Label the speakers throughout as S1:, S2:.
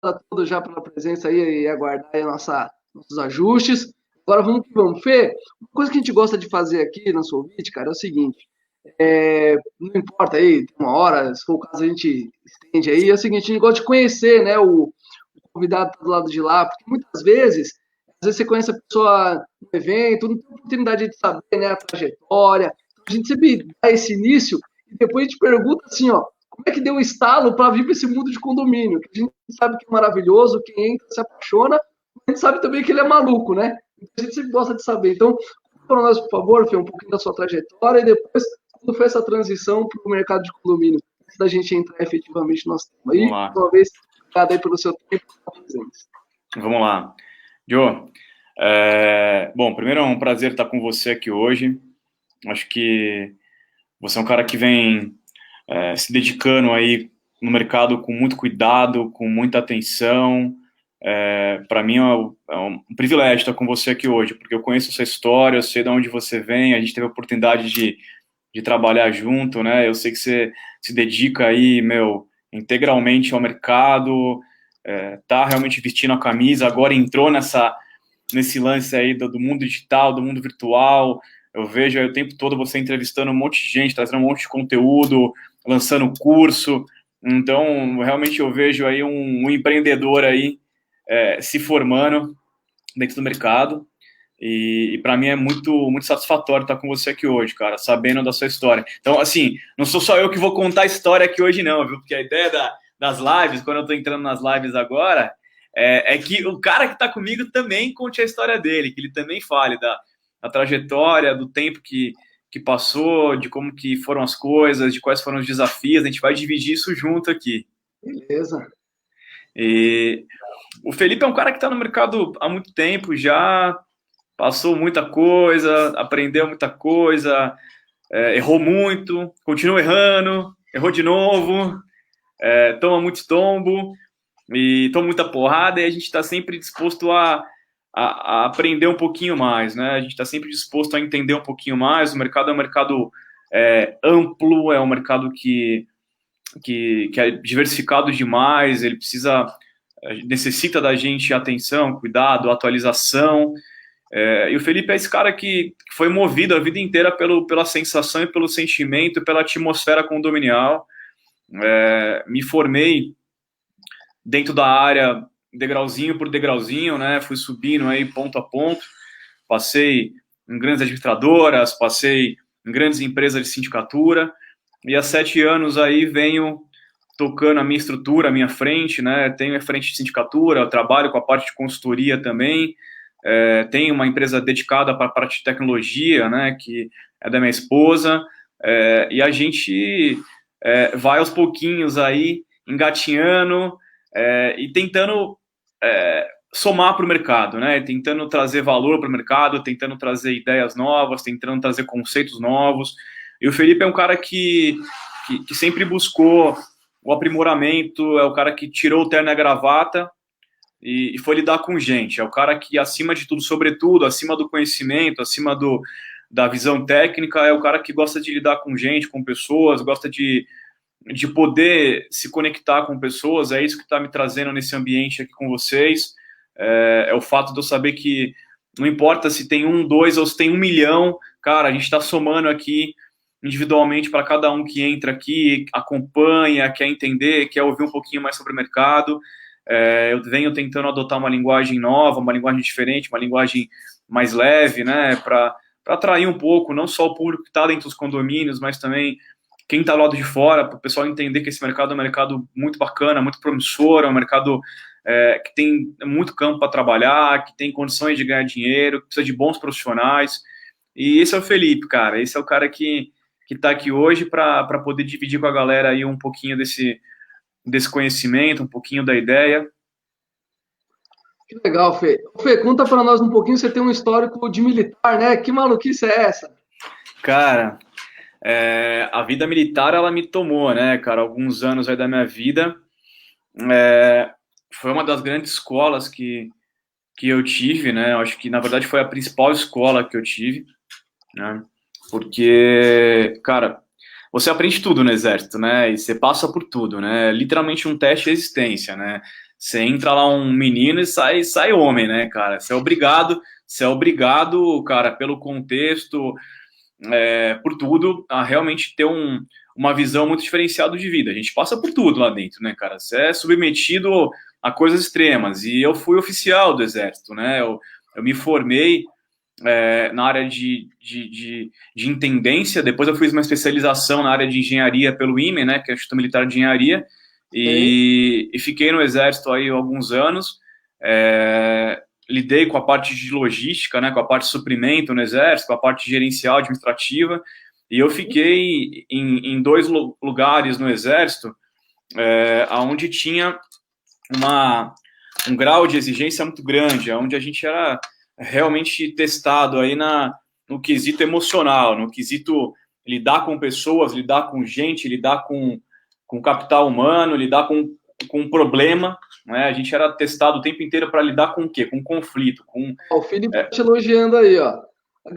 S1: a todos já pela presença aí e aguardar aí nossos ajustes. Agora vamos que vamos. Fê, uma coisa que a gente gosta de fazer aqui na Solvit, cara, é o seguinte: não importa aí, tem uma hora, se for o caso a gente estende aí, é o seguinte, a gente gosta de conhecer, né, o convidado tá do lado de lá, porque às vezes você conhece a pessoa no evento, não tem oportunidade de saber, né, a trajetória, então a gente sempre dá esse início e depois a gente pergunta assim, ó, como é que deu o estalo para vir para esse mundo de condomínio? Que a gente sabe que é maravilhoso, quem entra se apaixona, mas a gente sabe também que ele é maluco, né? Então a gente sempre gosta de saber. Então, conta para nós, por favor, Fê, um pouquinho da sua trajetória e depois como foi essa transição para o mercado de condomínio, antes da gente entrar efetivamente no nosso tema.
S2: Vamos
S1: E,
S2: lá.
S1: uma vez, obrigado aí pelo seu tempo e presença.
S2: Vamos lá. Joe, bom, primeiro é um prazer estar com você aqui hoje. Acho que você é um cara que vem se dedicando aí no mercado com muito cuidado, com muita atenção. Para mim é um privilégio estar com você aqui hoje, porque eu conheço a sua história, eu sei de onde você vem, a gente teve a oportunidade de trabalhar junto, né? Eu sei que você se dedica aí, integralmente ao mercado, tá realmente vestindo a camisa, agora entrou nesse lance aí do mundo digital, do mundo virtual. Eu vejo aí o tempo todo você entrevistando um monte de gente, trazendo um monte de conteúdo, lançando curso. Então, realmente eu vejo aí um empreendedor aí se formando dentro do mercado. E para mim é muito, muito satisfatório estar com você aqui hoje, cara, sabendo da sua história. Então, assim, não sou só eu que vou contar a história aqui hoje, não, viu? Porque a ideia das lives, quando eu estou entrando nas lives agora, é que o cara que está comigo também conte a história dele, que ele também fale da trajetória, do tempo que passou, de como que foram as coisas, de quais foram os desafios. A gente vai dividir isso junto aqui.
S1: Beleza.
S2: E o Felipe é um cara que está no mercado há muito tempo já, passou muita coisa, aprendeu muita coisa, errou muito, continua errando, errou de novo, toma muito tombo e toma muita porrada, e a gente está sempre disposto a aprender um pouquinho mais, né? A gente está sempre disposto a entender um pouquinho mais. O mercado é um mercado amplo, é um mercado que é diversificado demais, ele necessita da gente atenção, cuidado, atualização. E o Felipe é esse cara que foi movido a vida inteira pela sensação e pelo sentimento, pela atmosfera condominial. Me formei dentro da área degrauzinho por degrauzinho, né? Fui subindo aí ponto a ponto. Passei em grandes administradoras, passei em grandes empresas de sindicatura. E há 7 anos aí venho tocando a minha estrutura, a minha frente, né? Tenho a frente de sindicatura, trabalho com a parte de consultoria também. Tenho uma empresa dedicada para a parte de tecnologia, né, que é da minha esposa, e a gente vai aos pouquinhos aí, engatinhando e tentando somar para o mercado, né, tentando trazer valor para o mercado, tentando trazer ideias novas, tentando trazer conceitos novos. E o Felipe é um cara que sempre buscou o aprimoramento, é o cara que tirou o terno e a gravata, e foi lidar com gente. É o cara que, acima de tudo, sobretudo, acima do conhecimento, acima da visão técnica, é o cara que gosta de lidar com gente, com pessoas, gosta de poder se conectar com pessoas. É isso que está me trazendo nesse ambiente aqui com vocês. É o fato de eu saber que não importa se tem um, dois ou se tem 1 milhão, cara, a gente está somando aqui individualmente para cada um que entra aqui, acompanha, quer entender, quer ouvir um pouquinho mais sobre o mercado. Eu venho tentando adotar uma linguagem nova, uma linguagem diferente, uma linguagem mais leve, né, para atrair um pouco, não só o público que está dentro dos condomínios, mas também quem está do lado de fora, para o pessoal entender que esse mercado é um mercado muito bacana, muito promissor, é um mercado que tem muito campo para trabalhar, que tem condições de ganhar dinheiro, que precisa de bons profissionais. E esse é o Felipe, cara, esse é o cara que está aqui hoje para poder dividir com a galera aí um pouquinho desse conhecimento, um pouquinho da ideia.
S1: Que legal, Fê. Fê, conta para nós um pouquinho, você tem um histórico de militar, né? Que maluquice é essa?
S2: Cara, a vida militar, ela me tomou, né, cara, alguns anos aí da minha vida. Foi uma das grandes escolas que eu tive, né, eu acho que, na verdade, foi a principal escola que eu tive, né, porque, cara, você aprende tudo no exército, né, e você passa por tudo, né, literalmente um teste de resistência, né, Você entra lá um menino e sai homem, né, cara? Você é obrigado, cara, pelo contexto, por tudo, a realmente ter uma visão muito diferenciada de vida. A gente passa por tudo lá dentro, né, cara? Você é submetido a coisas extremas. E eu fui oficial do Exército, né? Eu me formei na área de intendência, depois eu fiz uma especialização na área de engenharia pelo IME, né, que é o Instituto Militar de Engenharia, e fiquei no Exército aí alguns anos, lidei com a parte de logística, né, com a parte de suprimento no Exército, com a parte gerencial administrativa, e eu fiquei em dois lugares no Exército, onde tinha um grau de exigência muito grande, onde a gente era realmente testado aí no quesito emocional, no quesito lidar com pessoas, lidar com gente, lidar com capital humano, lidar com um problema, né? A gente era testado o tempo inteiro para lidar com o quê? Com conflito, com...
S1: O Felipe tá te elogiando aí, ó.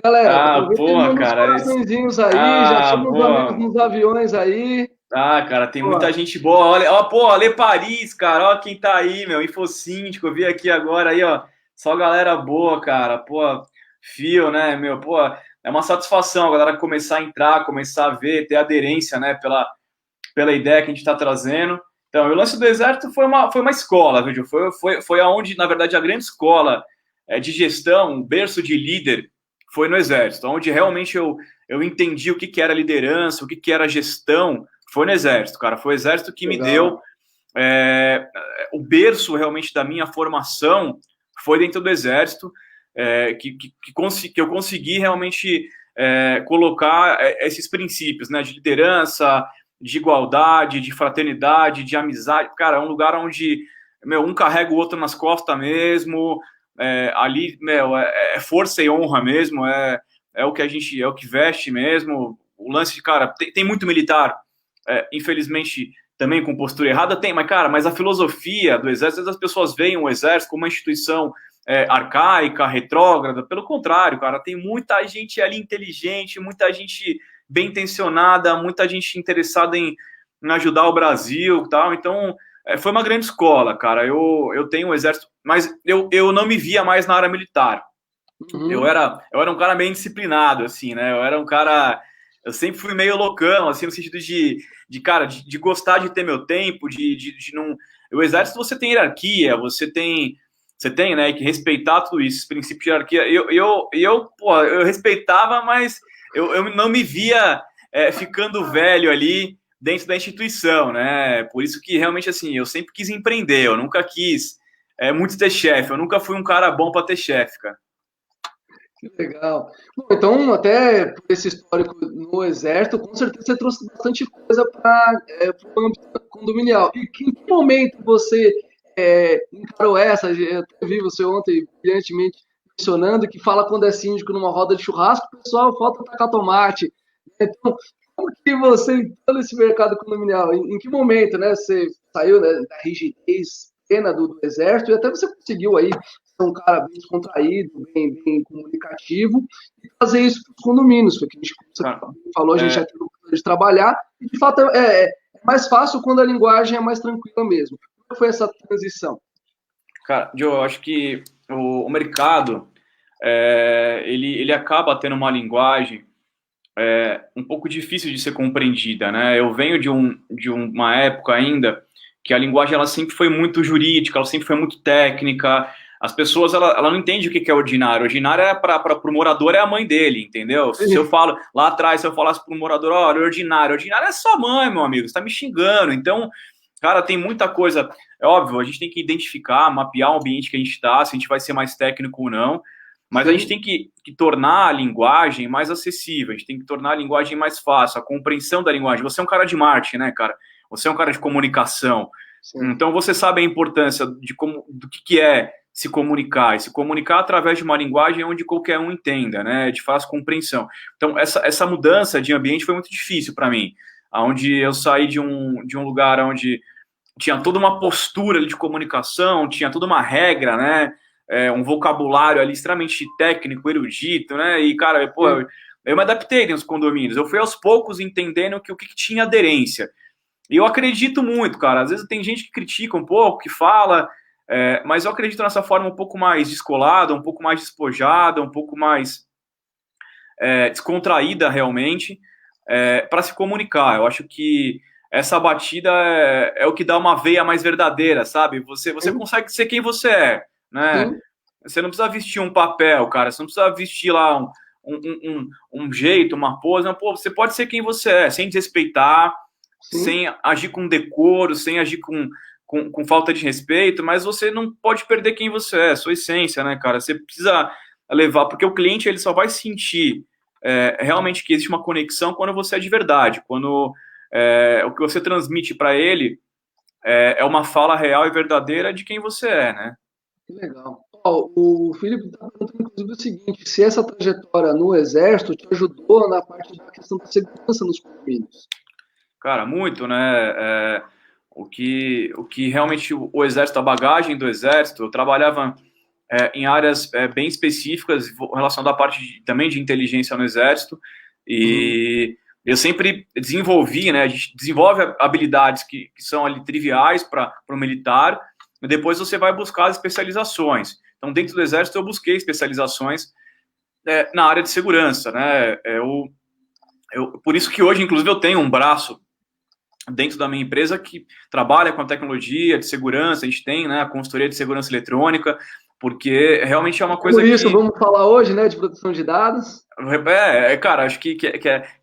S1: Galera,
S2: porra,
S1: nos
S2: cara.
S1: coraçõezinhos aí, já chama os amigos nos aviões aí.
S2: Cara, tem muita gente boa. Olha, Ale Paris, cara, ó quem tá aí, meu, Infosíndico, eu vi aqui agora aí, ó, só galera boa, cara, pô, Fio, né, meu, pô, é uma satisfação a galera começar a entrar, começar a ver, ter aderência, né, pela ideia que a gente tá trazendo. Então, o lance do Exército foi uma escola, viu, foi aonde, na verdade, a grande escola de gestão, um berço de líder, foi no Exército, onde realmente eu entendi o que era liderança, o que era gestão. Foi no Exército, cara. Foi o Exército que me deu o berço realmente da minha formação. Foi dentro do Exército que eu consegui realmente colocar esses princípios, né, de liderança, de igualdade, de fraternidade, de amizade. Cara, é um lugar onde um carrega o outro nas costas mesmo. Ali, é força e honra mesmo. É o que a gente, é o que veste mesmo. O lance de, cara, tem muito militar. Infelizmente, também com postura errada, tem, mas a filosofia do Exército, as pessoas veem o Exército como uma instituição arcaica, retrógrada. Pelo contrário, cara, tem muita gente ali inteligente, muita gente bem intencionada, muita gente interessada em ajudar o Brasil, tal. Então, foi uma grande escola, cara. Eu tenho um Exército, mas eu não me via mais na área militar. Uhum. Eu era um cara meio indisciplinado, assim, né? Eu sempre fui meio loucão, assim, no sentido de gostar de ter meu tempo, de não... O Exército, você tem hierarquia, você tem, né, que respeitar tudo isso, esse princípio de hierarquia. Eu respeitava, mas eu não me via ficando velho ali dentro da instituição, né? Por isso que, realmente, assim, eu sempre quis empreender, eu nunca quis muito ter chefe, eu nunca fui um cara bom para ter chefe, cara.
S1: Que legal. Bom, então, até por esse histórico no Exército, com certeza você trouxe bastante coisa para o âmbito condominial. E em que momento você encarou essa? Eu até vi você ontem brilhantemente mencionando que fala quando é síndico numa roda de churrasco, o pessoal falta tacar tomate. Então, como que você entrou nesse mercado condominial? Em que momento, né? Você saiu, né, da rigidez plena do Exército e até você conseguiu aí ser um cara bem descontraído, bem comunicativo, e fazer isso para os condomínios, porque você falou, a gente já tem o oportunidade de trabalhar, e de fato é mais fácil quando a linguagem é mais tranquila mesmo. Como foi essa transição?
S2: Cara, Joe, eu acho que o mercado, ele acaba tendo uma linguagem um pouco difícil de ser compreendida, né? Eu venho de uma época ainda que a linguagem ela sempre foi muito jurídica, ela sempre foi muito técnica. As pessoas, ela não entende o que é ordinário. Ordinário para o morador é a mãe dele, entendeu? Se eu falo, lá atrás, se eu falasse para o morador, olha, ordinário é sua mãe, meu amigo, você tá me xingando. Então, cara, tem muita coisa. É óbvio, a gente tem que identificar, mapear o ambiente que a gente está, se a gente vai ser mais técnico ou não, mas a gente tem que tornar a linguagem mais acessível, a gente tem que tornar a linguagem mais fácil, a compreensão da linguagem. Você é um cara de marketing, né, cara? Você é um cara de comunicação. Sim. Então, você sabe a importância do que é se comunicar, e se comunicar através de uma linguagem onde qualquer um entenda, né, de fácil compreensão. Então, essa mudança de ambiente foi muito difícil para mim, onde eu saí de um lugar onde tinha toda uma postura de comunicação, tinha toda uma regra, né, um vocabulário ali extremamente técnico, erudito, né, e, cara, eu me adaptei nos condomínios, eu fui aos poucos entendendo o que tinha aderência. E eu acredito muito, cara. Às vezes tem gente que critica um pouco, que fala, mas eu acredito nessa forma um pouco mais descolada, um pouco mais despojada, um pouco mais descontraída realmente, para se comunicar. Eu acho que essa batida é o que dá uma veia mais verdadeira, sabe? Você consegue ser quem você é, né?
S1: Sim.
S2: Você não precisa vestir um papel, cara. Você não precisa vestir lá um jeito, uma pose. Não, pô, você pode ser quem você é, sem desrespeitar,
S1: Sim.
S2: sem agir com decoro, sem agir com falta de respeito, mas você não pode perder quem você é, sua essência, né, cara? Você precisa levar, porque o cliente ele só vai sentir realmente que existe uma conexão quando você é de verdade, quando o que você transmite para ele é uma fala real e verdadeira de quem você é, né?
S1: Que legal. Ó, o Felipe está perguntando, inclusive, o seguinte: se essa trajetória no Exército te ajudou na parte da questão da segurança nos condomínios.
S2: Cara, muito, né? O que realmente o Exército, a bagagem do Exército, eu trabalhava em áreas bem específicas relacionadas à parte também de inteligência no Exército,
S1: Uhum.
S2: e eu sempre desenvolvi, né? A gente desenvolve habilidades que são ali triviais para o militar, e depois você vai buscar as especializações. Então, dentro do Exército, eu busquei especializações na área de segurança, né? Por isso que hoje, inclusive, eu tenho um braço dentro da minha empresa que trabalha com a tecnologia de segurança, a gente tem, né, a consultoria de segurança eletrônica, porque realmente é uma
S1: Por
S2: coisa
S1: isso,
S2: que,
S1: vamos falar hoje, né, de proteção de dados.
S2: cara, acho que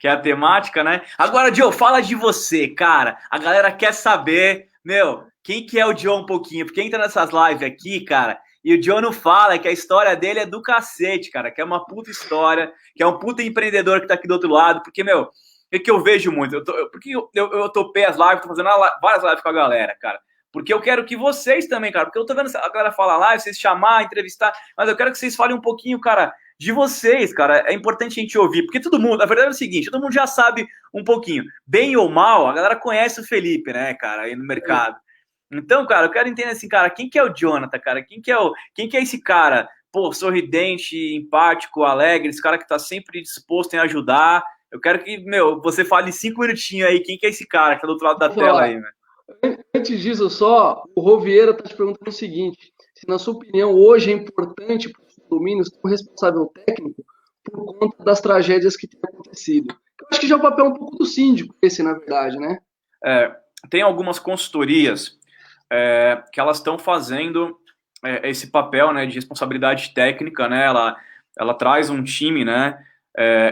S2: é a temática, né? Agora, Joe, fala de você, cara. A galera quer saber, meu, quem que é o Joe um pouquinho, porque entra nessas lives aqui, cara, e o Joe não fala que a história dele é do cacete, cara, que é uma puta história, que é um puta empreendedor que tá aqui do outro lado, porque, meu, o que eu vejo muito? Porque eu topei as lives, tô fazendo várias lives com a galera, cara. Porque eu quero que vocês também, cara, porque eu tô vendo a galera falar live, vocês chamar, entrevistar, mas eu quero que vocês falem um pouquinho, cara, de vocês, cara. É importante a gente ouvir, porque todo mundo, a verdade é o seguinte, todo mundo já sabe um pouquinho, bem ou mal, a galera conhece o Felipe, né, cara, aí no mercado. Então, cara, eu quero entender assim, cara, quem que é o Jonathan, cara? Quem que é esse cara, pô, sorridente, empático, alegre, esse cara que tá sempre disposto em ajudar. Eu quero que, meu, você fale 5 minutinhos aí, quem que é esse cara que tá do outro lado da
S1: Vou
S2: tela
S1: falar.
S2: aí, né?
S1: Antes disso, só, o Rovieira está te perguntando o seguinte: se, na sua opinião, hoje é importante para os condomínios ter um responsável técnico por conta das tragédias que têm acontecido. Eu acho que já é o papel um pouco do síndico, esse, na verdade, né?
S2: É, tem algumas consultorias que elas estão fazendo esse papel, né, de responsabilidade técnica, né, ela traz um time, né,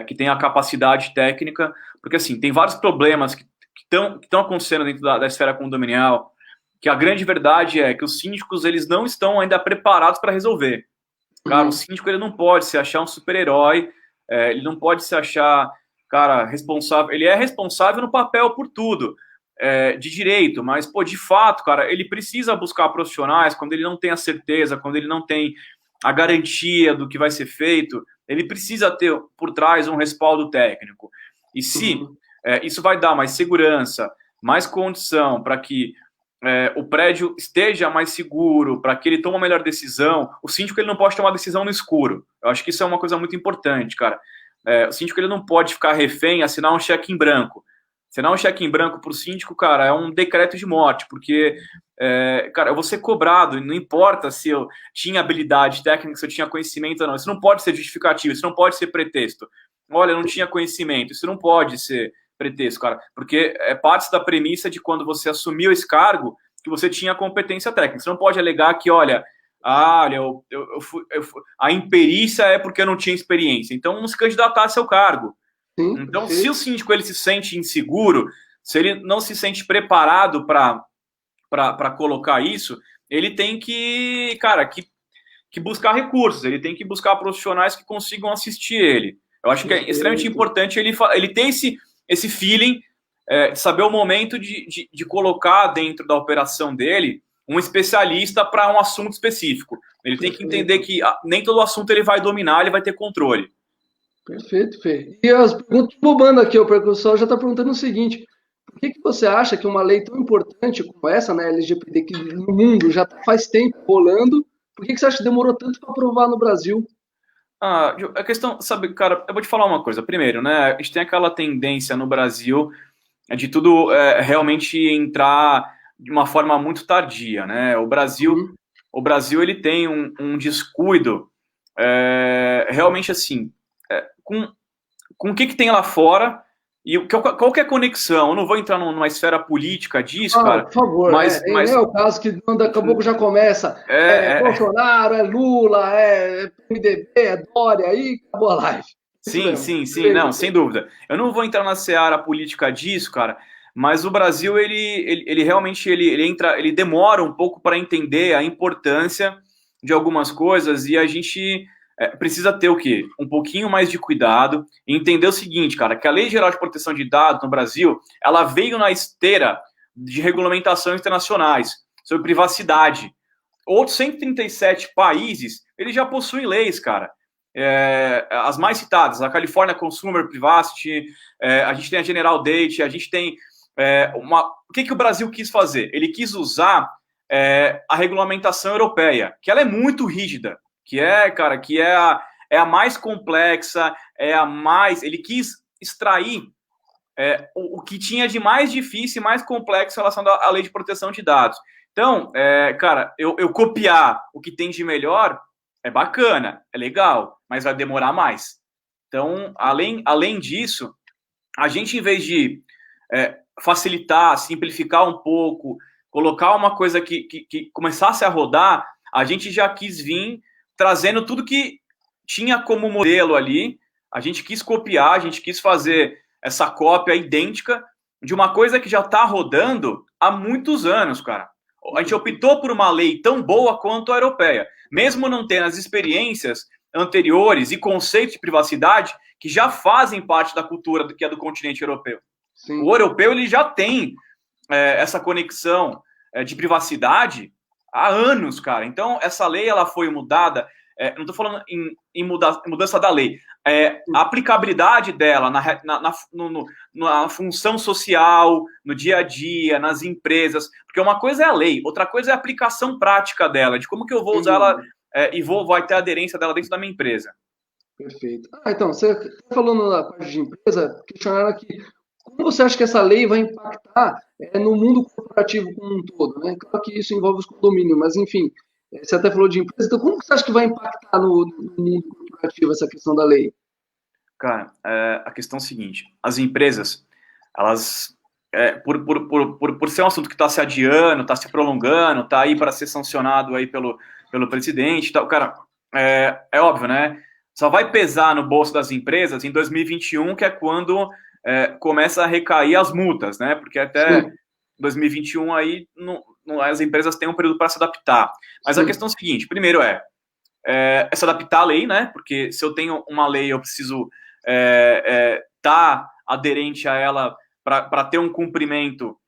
S2: que tem a capacidade técnica, porque assim, tem vários problemas que estão acontecendo dentro da esfera condominial, que a grande verdade é que os síndicos, eles não estão ainda preparados para resolver. Cara, o
S1: Uhum.
S2: síndico, ele não pode se achar um super-herói, ele não pode se achar, cara, responsável, ele é responsável no papel por tudo, de direito, mas, pô, de fato, cara, ele precisa buscar profissionais quando ele não tem a certeza, quando ele não tem a garantia do que vai ser feito, ele precisa ter por trás um respaldo técnico. E se
S1: Uhum.
S2: isso vai dar mais segurança, mais condição para que o prédio esteja mais seguro, para que ele tome uma melhor decisão, o síndico ele não pode tomar decisão no escuro. Eu acho que isso é uma coisa muito importante, cara. O síndico ele não pode ficar refém, assinar um cheque em branco. Assinar um cheque em branco para o síndico, cara, é um decreto de morte, porque, cara, eu vou ser cobrado, não importa se eu tinha habilidade técnica, se eu tinha conhecimento ou não. Isso não pode ser justificativo, isso não pode ser pretexto. Olha, eu não tinha conhecimento, isso não pode ser pretexto, cara, porque é parte da premissa de quando você assumiu esse cargo que você tinha competência técnica. Você não pode alegar que, olha, a imperícia é porque eu não tinha experiência. Então, não se candidatar a seu cargo.
S1: Sim,
S2: Então, se o
S1: perfeito.
S2: síndico ele se sente inseguro, se ele não se sente preparado para colocar isso, ele tem que, cara, que buscar recursos, ele tem que buscar profissionais que consigam assistir ele. Eu acho que é extremamente
S1: Perfeito.
S2: importante ele ter esse feeling de saber o momento de colocar dentro da operação dele um especialista para um assunto específico. Ele tem que entender
S1: Perfeito.
S2: que nem todo assunto ele vai dominar, ele vai ter controle.
S1: Perfeito, Fê. E as perguntas bobando aqui, o pessoal já está perguntando o seguinte: por que você acha que uma lei tão importante como essa, né, LGBT, que no mundo já faz tempo rolando, por que você acha que demorou tanto para aprovar no Brasil?
S2: A questão, sabe, cara, eu vou te falar uma coisa. Primeiro, né, a gente tem aquela tendência no Brasil, de tudo realmente entrar de uma forma muito tardia, né? O Brasil ele tem um descuido realmente assim, com o que tem lá fora e qual que é a conexão? Eu não vou entrar numa esfera política disso, cara,
S1: Por favor,
S2: mas
S1: não é o caso que daqui a pouco já começa. Bolsonaro, é Lula, é PMDB, é Dória, aí acabou a live.
S2: Sim, não, sem dúvida. Eu não vou entrar na seara política disso, cara, mas o Brasil, ele realmente ele demora um pouco para entender a importância de algumas coisas e a gente precisa ter o quê? Um pouquinho mais de cuidado e entender o seguinte, cara, que a Lei Geral de Proteção de Dados no Brasil, ela veio na esteira de regulamentações internacionais sobre privacidade. Outros 137 países, eles já possuem leis, cara. As mais citadas, a California Consumer Privacy, a gente tem a General Data, a gente tem o que o Brasil quis fazer? Ele quis usar a regulamentação europeia, que ela é muito rígida, que é a mais complexa, ele quis extrair o que tinha de mais difícil e mais complexo em relação à lei de proteção de dados. Então, cara, eu copiar o que tem de melhor é bacana, é legal, mas vai demorar mais. Então, além disso, a gente, em vez de facilitar, simplificar um pouco, colocar uma coisa que começasse a rodar, a gente já quis vir trazendo tudo que tinha como modelo ali, a gente quis copiar, a gente quis fazer essa cópia idêntica de uma coisa que já está rodando há muitos anos, cara. A gente optou por uma lei tão boa quanto a europeia, mesmo não tendo as experiências anteriores e conceitos de privacidade que já fazem parte da cultura que é do continente europeu. Sim. O europeu ele já tem essa conexão de privacidade há anos, cara. Então, essa lei ela foi mudada, não estou falando em mudança da lei, a aplicabilidade dela na função social, no dia a dia, nas empresas, porque uma coisa é a lei, outra coisa é a aplicação prática dela, de como que eu vou usar ela e vai ter aderência dela dentro da minha empresa.
S1: Perfeito. Então, você está falando da parte de empresa, questionaram aqui, como você acha que essa lei vai impactar no mundo corporativo como um todo, né? Claro que isso envolve os condomínios, mas enfim, você até falou de empresa, então como você acha que vai impactar no mundo corporativo essa questão da lei?
S2: Cara, a questão é a seguinte, as empresas, elas, por ser um assunto que está se adiando, está se prolongando, está aí para ser sancionado aí pelo presidente, tá, cara, é óbvio, né? Só vai pesar no bolso das empresas em 2021, que é quando começa a recair as multas, né? Porque até Sim. 2021 aí as empresas têm um período para se adaptar. Mas Sim. A questão é a seguinte: primeiro é se adaptar à lei, né? Porque se eu tenho uma lei, eu preciso estar aderente a ela para ter um cumprimento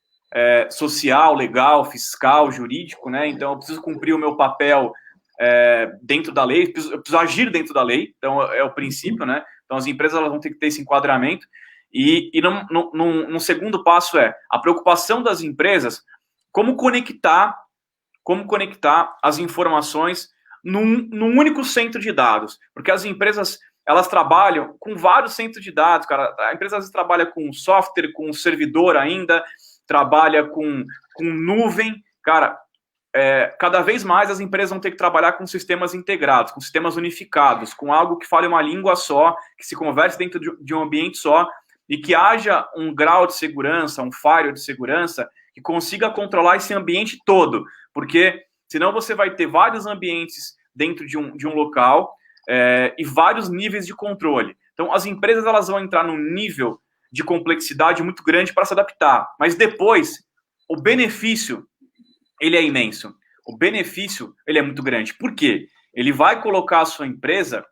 S2: social, legal, fiscal, jurídico, né? Então eu preciso cumprir o meu papel dentro da lei, eu preciso agir dentro da lei, então é o princípio, né? Então as empresas elas vão ter que ter esse enquadramento. E num segundo passo a preocupação das empresas, como conectar as informações num único centro de dados, porque as empresas elas trabalham com vários centros de dados, cara. A empresa às vezes trabalha com software, com servidor ainda, trabalha com nuvem, cara. Cada vez mais as empresas vão ter que trabalhar com sistemas integrados, com sistemas unificados, com algo que fale uma língua só, que se converse dentro de um ambiente só e que haja um grau de segurança, um firewall de segurança que consiga controlar esse ambiente todo, porque senão você vai ter vários ambientes dentro de um local e vários níveis de controle. Então, as empresas elas vão entrar num nível de complexidade muito grande para se adaptar, mas depois o benefício ele é imenso. O benefício ele é muito grande. Por quê? Ele vai colocar a sua empresa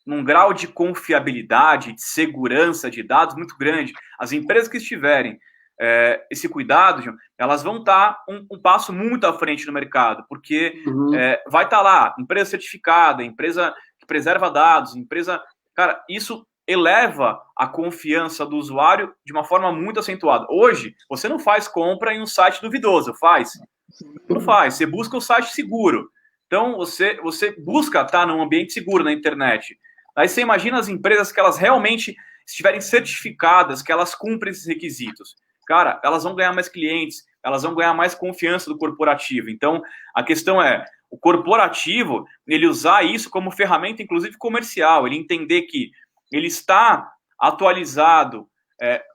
S2: num grau de confiabilidade, de segurança de dados muito grande. As empresas que estiverem esse cuidado, elas vão estar um passo muito à frente no mercado, porque vai estar lá, empresa certificada, empresa que preserva dados, empresa... Cara, isso eleva a confiança do usuário de uma forma muito acentuada. Hoje, você não faz compra em um site duvidoso, faz? Não faz, você busca o site seguro. Então, você busca estar num ambiente seguro na internet. Aí você imagina as empresas que elas realmente estiverem certificadas, que elas cumprem esses requisitos. cara, elas vão ganhar mais clientes, elas vão ganhar mais confiança do corporativo. Então, a questão é, o corporativo, ele usar isso como ferramenta, inclusive comercial, ele entender que ele está atualizado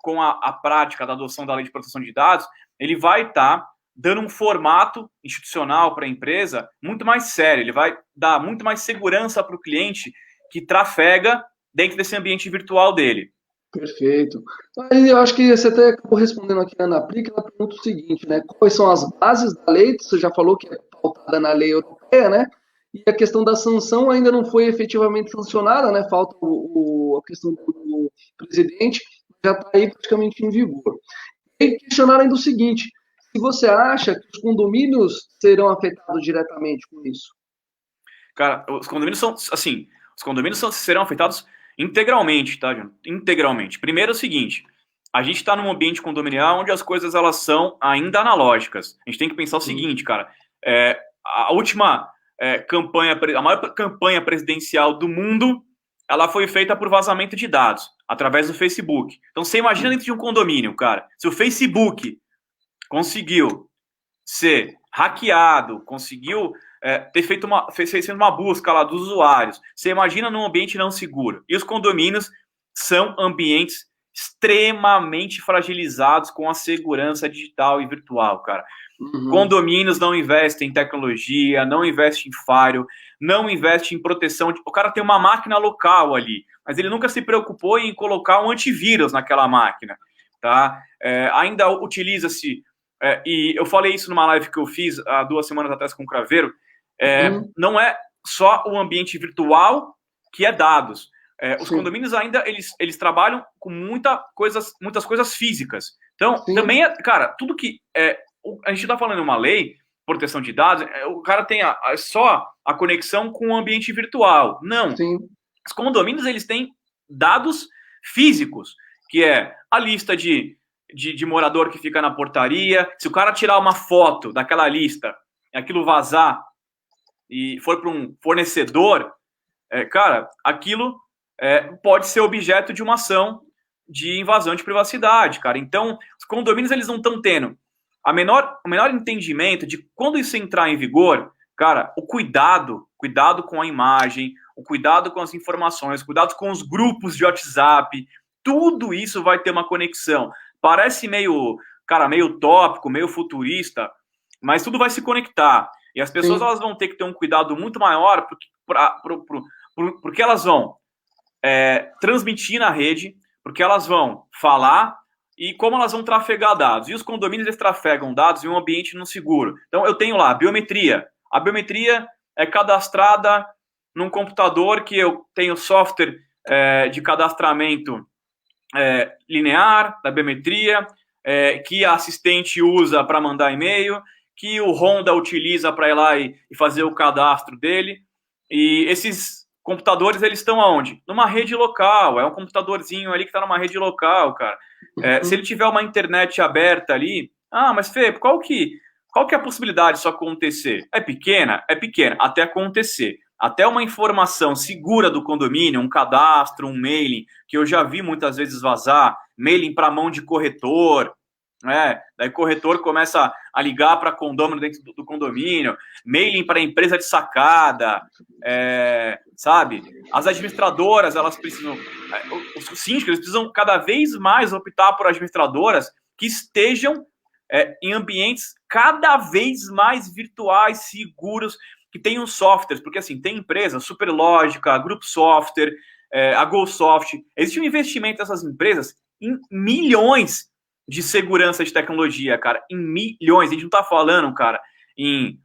S2: com a prática da adoção da lei de proteção de dados, ele vai estar dando um formato institucional para a empresa muito mais sério, ele vai dar muito mais segurança para o cliente que trafega dentro desse ambiente virtual dele.
S1: Perfeito. Aí eu acho que você até acabou respondendo aqui a Ana Pri, que ela pergunta o seguinte, né? Quais são as bases da lei? Você já falou que é pautada na lei europeia, né? E a questão da sanção ainda não foi efetivamente sancionada, né? Falta a questão do presidente, já está aí praticamente em vigor. E questionaram ainda o seguinte: se você acha que os condomínios serão afetados diretamente com isso?
S2: Cara, os condomínios são, assim, serão afetados integralmente, tá, John? Integralmente. Primeiro é o seguinte, a gente está num ambiente condominial onde as coisas elas são ainda analógicas. A gente tem que pensar o seguinte, cara, a última campanha, a maior campanha presidencial do mundo, ela foi feita por vazamento de dados, através do Facebook. Então você imagina dentro de um condomínio, cara, se o Facebook conseguiu ser hackeado, conseguiu ter feito uma busca lá dos usuários. Você imagina num ambiente não seguro. E os condomínios são ambientes extremamente fragilizados com a segurança digital e virtual, cara.
S1: Uhum.
S2: Condomínios não investem em tecnologia, não investem em firewall, não investem em proteção. O cara tem uma máquina local ali, mas ele nunca se preocupou em colocar um antivírus naquela máquina, tá? Ainda utiliza-se e eu falei isso numa live que eu fiz há 2 semanas atrás com o Craveiro, não é só o ambiente virtual que é dados. Os condomínios ainda, eles trabalham com muitas coisas físicas. Então, também cara, tudo que a gente está falando de uma lei, proteção de dados, o cara tem só a conexão com o ambiente virtual. Não.
S1: Sim.
S2: Os condomínios, eles têm dados físicos, que é a lista de morador que fica na portaria. Se o cara tirar uma foto daquela lista e aquilo vazar e for para um fornecedor, cara, aquilo pode ser objeto de uma ação de invasão de privacidade, cara. Então, os condomínios, eles não estão tendo o menor entendimento de quando isso entrar em vigor, cara, o cuidado com a imagem, o cuidado com as informações, o cuidado com os grupos de WhatsApp, tudo isso vai ter uma conexão. Parece meio utópico, meio futurista, mas tudo vai se conectar. E as pessoas elas vão ter que ter um cuidado muito maior porque elas vão transmitir na rede, porque elas vão falar e como elas vão trafegar dados. E os condomínios eles trafegam dados em um ambiente não seguro. Então eu tenho lá a biometria. A biometria é cadastrada num computador que eu tenho software de cadastramento linear da biometria, que a assistente usa para mandar e-mail, que o Honda utiliza para ir lá e fazer o cadastro dele. E esses computadores, eles estão aonde? Numa rede local. É um computadorzinho ali que está numa rede local, cara. Se ele tiver uma internet aberta ali... Ah, mas Fê, qual que é a possibilidade disso acontecer? É pequena? É pequena, até acontecer. Até uma informação segura do condomínio, um cadastro, um mailing, que eu já vi muitas vezes vazar, mailing para mão de corretor, daí corretor começa a ligar para condômino dentro do condomínio, mailing para empresa de sacada, sabe? As administradoras, elas precisam, os síndicos, eles precisam cada vez mais optar por administradoras que estejam em ambientes cada vez mais virtuais, seguros, que tenham softwares, porque assim, tem empresas, Superlógica, Grupo Software, a GoSoft, existe um investimento dessas empresas em milhões de segurança de tecnologia, cara, em milhões. A gente não está falando, cara, em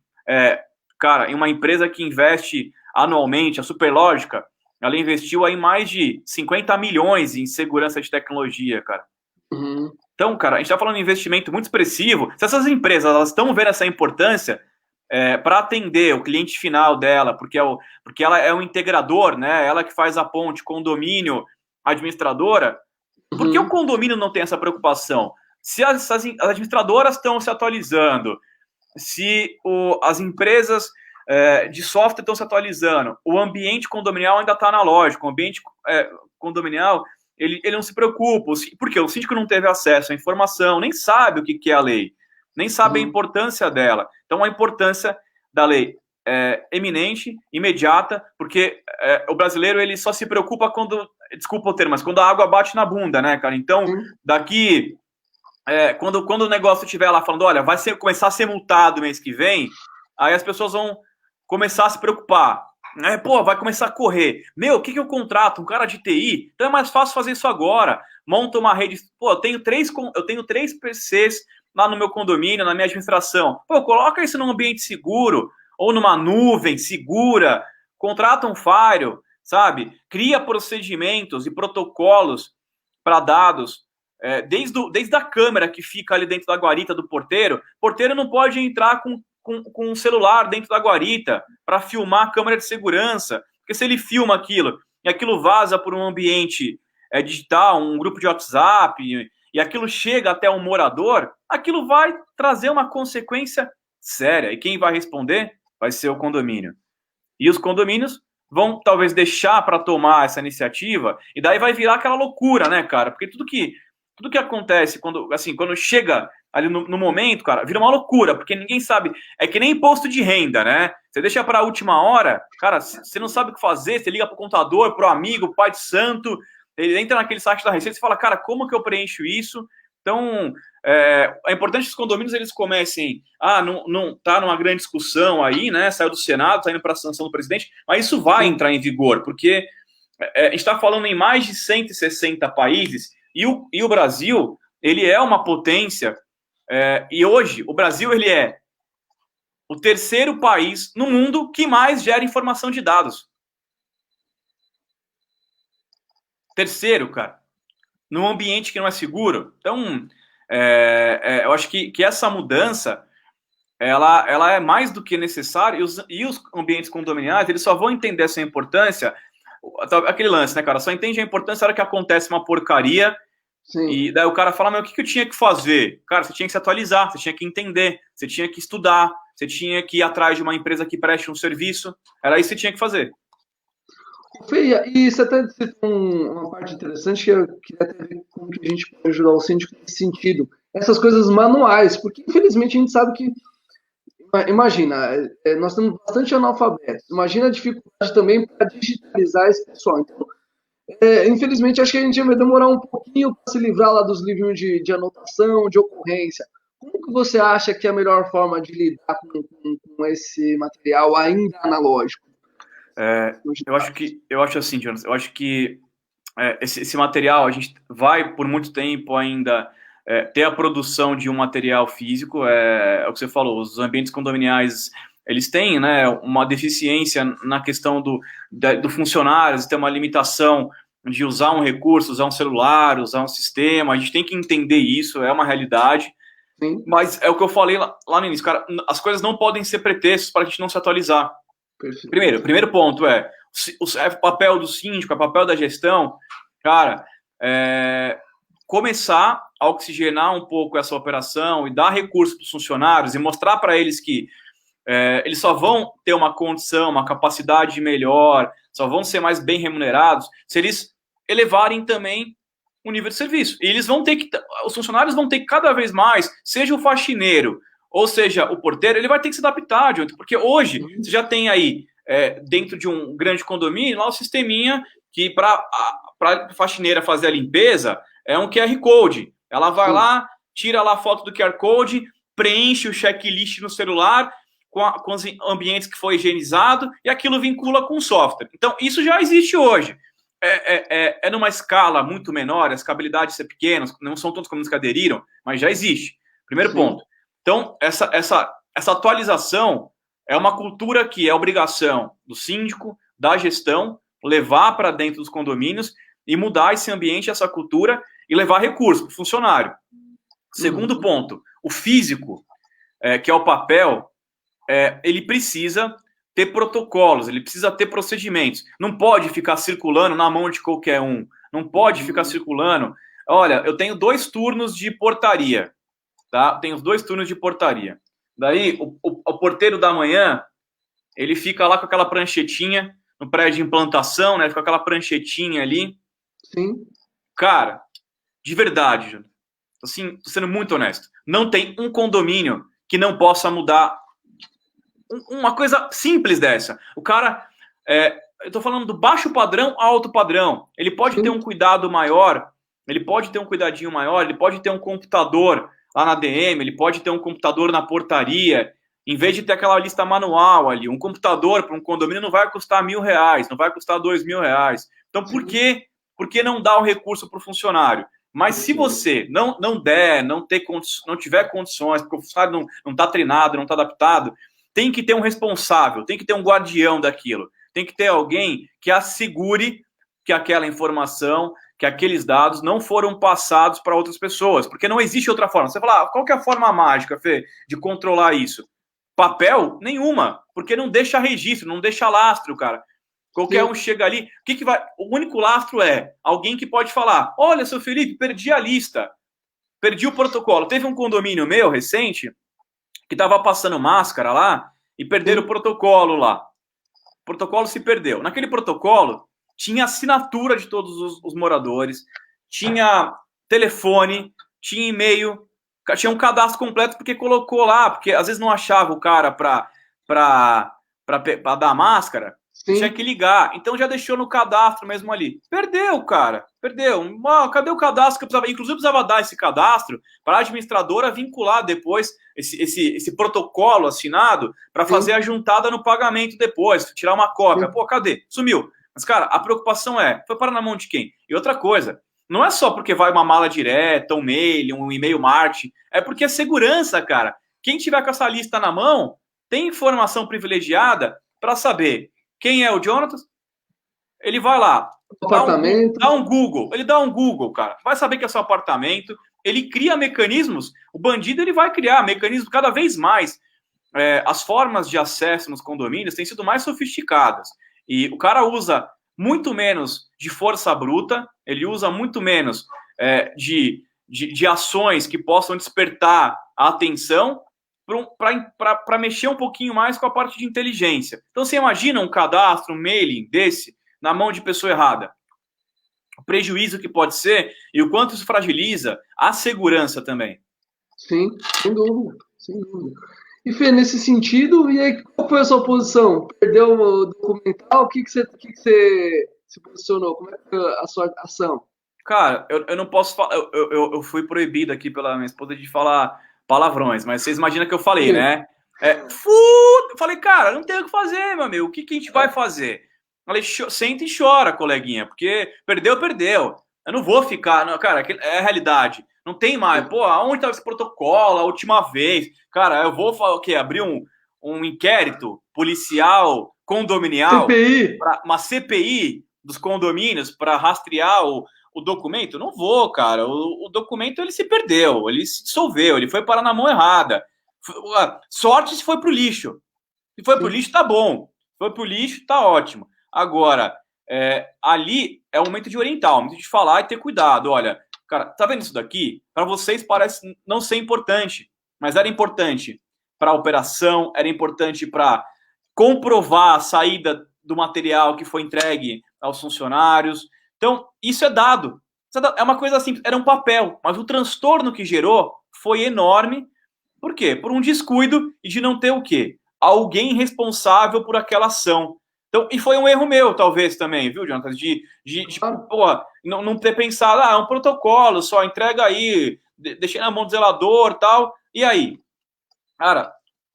S2: uma empresa que investe anualmente, a Superlógica, ela investiu aí mais de 50 milhões em segurança de tecnologia, cara.
S1: Uhum.
S2: Então, cara, a gente está falando de investimento muito expressivo. Se essas empresas elas estão vendo essa importância para atender o cliente final dela, porque ela é um integrador, né? Ela que faz a ponte condomínio administradora. Por que o condomínio não tem essa preocupação? Se as administradoras estão se atualizando, se as empresas de software estão se atualizando, o ambiente condominial ainda está analógico, o ambiente condominial ele não se preocupa. Por quê? O síndico não teve acesso à informação, nem sabe o que é a lei, nem sabe a importância dela. Então, a importância da lei é eminente, imediata, porque o brasileiro ele só se preocupa quando, desculpa o termo, mas quando a água bate na bunda, né, cara? Então, daqui, quando o negócio estiver lá falando, olha, começar a ser multado mês que vem, aí as pessoas vão começar a se preocupar. Vai começar a correr. O que eu contrato? Um cara de TI? Então é mais fácil fazer isso agora. Monta uma rede. Eu tenho três PCs lá no meu condomínio, na minha administração. Coloca isso num ambiente seguro, ou numa nuvem segura. Contrata um firewall, sabe? Cria procedimentos e protocolos para dados. Desde a câmera que fica ali dentro da guarita do porteiro. O porteiro não pode entrar com um celular dentro da guarita para filmar a câmera de segurança, porque se ele filma aquilo e aquilo vaza por um ambiente digital, um grupo de WhatsApp, e aquilo chega até um morador, aquilo vai trazer uma consequência séria. E quem vai responder vai ser o condomínio. E os condomínios vão talvez deixar para tomar essa iniciativa, e daí vai virar aquela loucura, né, cara? Porque tudo que acontece quando chega ali no momento, cara, vira uma loucura, porque ninguém sabe. É que nem imposto de renda, né? Você deixa para a última hora, cara, você não sabe o que fazer, você liga pro contador, pro amigo, pai de santo, ele entra naquele site da Receita e fala, cara, como que eu preencho isso? Então, é importante que os condomínios eles comecem, não tá numa grande discussão aí, né? Saiu do Senado, tá indo para a sanção do presidente, mas isso vai entrar em vigor, porque a gente está falando em mais de 160 países, e o Brasil, ele é uma potência, e hoje o Brasil ele é o terceiro país no mundo que mais gera informação de dados. Terceiro, cara, num ambiente que não é seguro. Então, eu acho que essa mudança, ela é mais do que necessária, e os ambientes condominiais, eles só vão entender essa importância, aquele lance, né, cara, só entende a importância na hora que acontece uma porcaria. Sim. E daí o cara fala, o que eu tinha que fazer? Cara, você tinha que se atualizar, você tinha que entender, você tinha que estudar, você tinha que ir atrás de uma empresa que preste um serviço, era isso que você tinha que fazer.
S1: Fê, e você até citou uma parte interessante que eu queria até ver como que a gente pode ajudar o síndico nesse sentido. Essas coisas manuais, porque infelizmente a gente sabe que, imagina, nós temos bastante analfabetos, imagina a dificuldade também para digitalizar esse pessoal. Então, infelizmente, acho que a gente vai demorar um pouquinho para se livrar lá dos livrinhos de anotação, de ocorrência. Como que você acha que é a melhor forma de lidar com esse material ainda analógico?
S2: Eu acho assim, Jonas, eu acho que esse material, a gente vai por muito tempo ainda ter a produção de um material físico, é o que você falou, os ambientes condominiais, eles têm, né, uma deficiência na questão do funcionário, tem uma limitação de usar um recurso, usar um celular, usar um sistema, a gente tem que entender isso, é uma realidade. Sim. Mas é o que eu falei lá no início, cara, as coisas não podem ser pretextos para a gente não se atualizar. Perfeito. Primeiro ponto o papel do síndico, o papel da gestão, cara, começar a oxigenar um pouco essa operação e dar recursos para os funcionários e mostrar para eles que eles só vão ter uma condição, uma capacidade melhor, só vão ser mais bem remunerados se eles elevarem também o nível de serviço. E eles vão ter que, os funcionários vão ter que cada vez mais, seja o faxineiro, ou seja o porteiro, ele vai ter que se adaptar, porque hoje você já tem aí, dentro de um grande condomínio, lá o sisteminha que para a faxineira fazer a limpeza é um QR Code. Ela vai lá, tira lá a foto do QR Code, preenche o checklist no celular com os ambientes que foi higienizado e aquilo vincula com o software. Então, isso já existe hoje. É numa escala muito menor, as capacidades ser pequenas, não são todos como que aderiram, mas já existe. Primeiro ponto. Então, essa atualização é uma cultura que é obrigação do síndico, da gestão, levar para dentro dos condomínios e mudar esse ambiente, essa cultura e levar recursos para o funcionário. Segundo ponto, o físico, que é o papel, ele precisa ter protocolos, ele precisa ter procedimentos. Não pode ficar circulando na mão de qualquer um. Não pode ficar circulando. Olha, eu tenho 2 turnos de portaria. Tá? Tenho 2 turnos de portaria. Daí, o porteiro da manhã, ele fica lá com aquela pranchetinha no prédio de implantação, né? Fica aquela pranchetinha ali. Sim. Cara, de verdade, Júnior, assim, tô sendo muito honesto, não tem um condomínio que não possa mudar uma coisa simples dessa. O cara, eu tô falando do baixo padrão ao alto padrão. Ele pode ter um cuidado maior, ele pode ter um cuidadinho maior, ele pode ter um computador lá na DM, ele pode ter um computador na portaria, em vez de ter aquela lista manual ali. Um computador para um condomínio não vai custar R$1.000, não vai custar R$2.000. Então, por que não dar o recurso para o funcionário? Mas se você não der, não tiver condições, porque o funcionário não está treinado, não está adaptado, tem que ter um responsável, tem que ter um guardião daquilo, tem que ter alguém que assegure que aquela informação, que aqueles dados não foram passados para outras pessoas, porque não existe outra forma. Você fala, qual que é a forma mágica, Fê, de controlar isso? Papel? Nenhuma, porque não deixa registro, não deixa lastro, cara. Qualquer um chega ali, o que vai? O único lastro é alguém que pode falar, olha, seu Felipe, perdi a lista, perdi o protocolo. Teve um condomínio meu recente que estava passando máscara lá e perderam o protocolo lá. O protocolo se perdeu. Naquele protocolo, tinha assinatura de todos os moradores, tinha telefone, tinha e-mail, tinha um cadastro completo porque colocou lá, porque às vezes não achava o cara para dar máscara, tinha que ligar. Então já deixou no cadastro mesmo ali. Perdeu, cara. Perdeu. Cadê o cadastro que eu precisava? Inclusive, eu precisava dar esse cadastro para a administradora vincular depois esse protocolo assinado para fazer a juntada no pagamento depois, tirar uma cópia. Pô, cadê? Sumiu. Mas, cara, a preocupação foi parar na mão de quem? E outra coisa, não é só porque vai uma mala direta, um mail, um e-mail marketing, é porque é segurança, cara. Quem tiver com essa lista na mão tem informação privilegiada para saber quem é o Jonathan. Ele vai lá, dá um Google, ele dá um Google, cara, vai saber que é seu apartamento, ele cria mecanismos, o bandido ele vai criar mecanismos cada vez mais. As formas de acesso nos condomínios têm sido mais sofisticadas, e o cara usa muito menos de força bruta, ele usa muito menos de ações que possam despertar a atenção para mexer um pouquinho mais com a parte de inteligência. Então, você imagina um cadastro, um mailing desse na mão de pessoa errada. O prejuízo que pode ser e o quanto isso fragiliza a segurança também.
S1: Sim, sem dúvida, sem dúvida. E, Fê, nesse sentido, e aí, qual foi a sua posição? Perdeu o documental? O que você se posicionou? Como é que foi a sua ação?
S2: Cara, eu não posso falar. Eu fui proibido aqui pela minha esposa de falar palavrões, mas vocês imaginam que eu falei, né? Eu falei, cara, não tem o que fazer, meu amigo. O que a gente vai fazer? Eu falei, senta e chora, coleguinha, porque perdeu, perdeu. Eu não vou ficar. Não, cara, é a realidade. Não tem mais. Pô, aonde estava esse protocolo a última vez? Cara, eu vou o quê? Abrir um inquérito policial condominial?
S1: CPI?
S2: Uma CPI dos condomínios para rastrear o documento? Não vou, cara. O documento ele se perdeu, ele se dissolveu, ele foi parar na mão errada. Sorte se foi pro lixo. Se foi pro lixo, tá bom. Se foi pro lixo, tá ótimo. Agora, ali é o momento de orientar, o momento de falar e ter cuidado. Olha, cara, tá vendo isso daqui? Para vocês parece não ser importante, mas era importante para a operação, era importante para comprovar a saída do material que foi entregue aos funcionários. Então, isso é dado. É uma coisa assim, era um papel, mas o transtorno que gerou foi enorme. Por quê? Por um descuido e de não ter o quê? Alguém responsável por aquela ação. Então, e foi um erro meu, talvez, também, viu, Jonathan? Não ter pensado, é um protocolo, só entrega aí, deixei na mão do zelador e tal. E aí? Cara,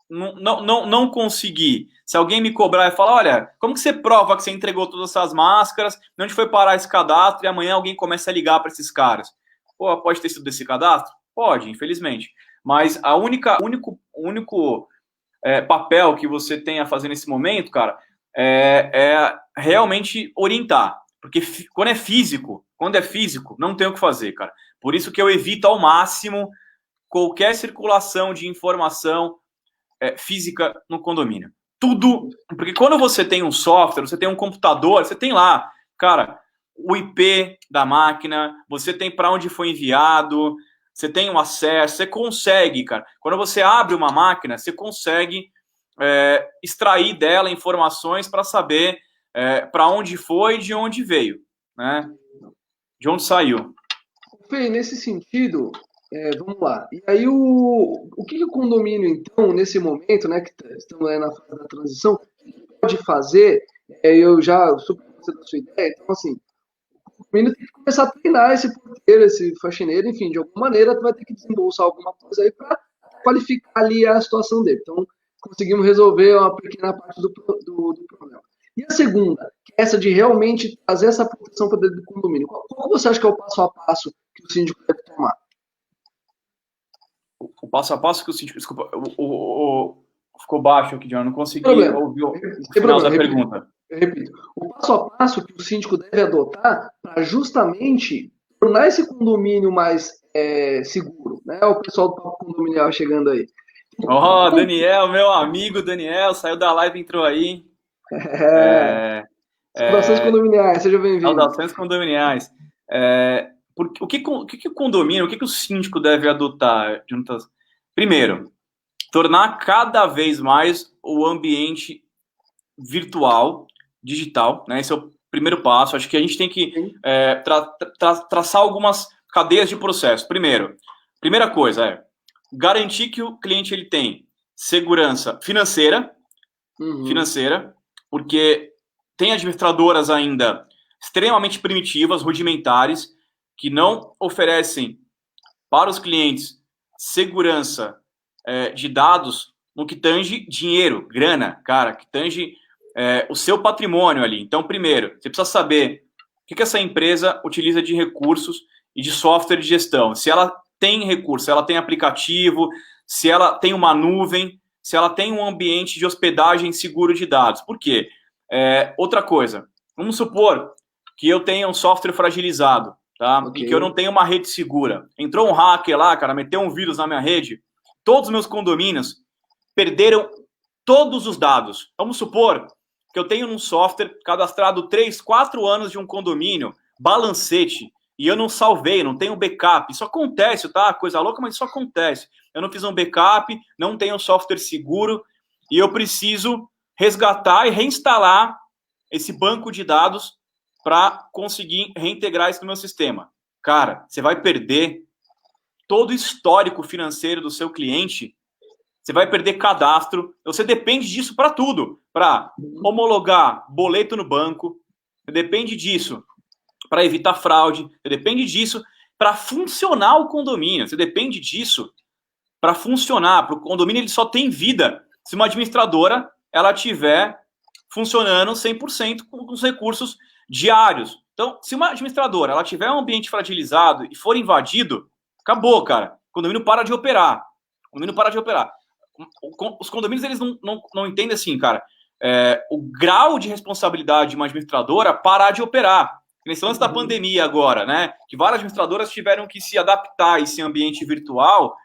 S2: não consegui. Se alguém me cobrar e falar, olha, como que você prova que você entregou todas essas máscaras, onde foi parar esse cadastro e amanhã alguém começa a ligar para esses caras? Pô, pode ter sido desse cadastro? Pode, infelizmente. Mas o único papel que você tem a fazer nesse momento, cara, é realmente orientar. Porque quando é físico, não tem o que fazer, cara. Por isso que eu evito ao máximo qualquer circulação de informação física no condomínio. Tudo, porque quando você tem um software, você tem um computador, você tem lá, cara, o IP da máquina, você tem para onde foi enviado, você tem um acesso, você consegue, cara. Quando você abre uma máquina, você consegue extrair dela informações para saber para onde foi e de onde veio, né? de onde saiu.
S1: Fê, nesse sentido, vamos lá. E aí, o que o condomínio, então, nesse momento, né, que estamos aí na fase da transição, pode fazer? Eu já super gostei da sua ideia, então, assim, o condomínio tem que começar a treinar esse porteiro, esse faxineiro, enfim, de alguma maneira, tu vai ter que desembolsar alguma coisa aí para qualificar ali a situação dele. Então, conseguimos resolver uma pequena parte do problema. E a segunda, que é essa de realmente trazer essa proteção para dentro do condomínio. Qual você acha que é o passo a passo que o síndico deve tomar?
S2: O passo a passo que o síndico... Desculpa, ficou baixo aqui, John. Não consegui ouvir o final da pergunta.
S1: Eu repito. O passo a passo que o síndico deve adotar para justamente tornar esse condomínio mais seguro. Né? O pessoal do Papo Condominial chegando aí.
S2: Daniel, meu amigo Daniel, saiu da live e entrou aí.
S1: Saudações condominiais, seja bem-vindo.
S2: Saudações condominiais. O que o condomínio, o que o síndico deve adotar? Primeiro, tornar cada vez mais o ambiente virtual, digital, né? Esse é o primeiro passo. Acho que a gente tem que traçar algumas cadeias de processo. Primeira coisa é garantir que o cliente ele tem segurança financeira, porque tem administradoras ainda extremamente primitivas, rudimentares, que não oferecem para os clientes segurança de dados no que tange dinheiro, grana, cara, que tange o seu patrimônio ali. Então, primeiro, você precisa saber o que essa empresa utiliza de recursos e de software de gestão. Se ela tem recurso, se ela tem aplicativo, se ela tem uma nuvem, se ela tem um ambiente de hospedagem seguro de dados. Por quê? Outra coisa, vamos supor que eu tenha um software fragilizado, tá? Okay. E que eu não tenho uma rede segura. Entrou um hacker lá, cara, meteu um vírus na minha rede, todos os meus condomínios perderam todos os dados. Vamos supor que eu tenho um software cadastrado 3, 4 anos de um condomínio, balancete, e eu não salvei, não tenho backup. Isso acontece, tá? Coisa louca, mas isso acontece. Eu não fiz um backup, não tenho um software seguro, e eu preciso resgatar e reinstalar esse banco de dados para conseguir reintegrar isso no meu sistema. Cara, você vai perder todo o histórico financeiro do seu cliente, você vai perder cadastro, você depende disso para tudo, para homologar boleto no banco, você depende disso para evitar fraude, você depende disso para funcionar o condomínio, você depende disso para funcionar, para o condomínio ele só tem vida se uma administradora ela tiver funcionando 100% com os recursos diários. Então, se uma administradora ela tiver um ambiente fragilizado e for invadido, acabou, cara. O condomínio para de operar. O condomínio para de operar. Os condomínios, eles não entendem assim, cara, o grau de responsabilidade de uma administradora parar de operar. Nesse lance da pandemia agora, né, que várias administradoras tiveram que se adaptar a esse ambiente virtual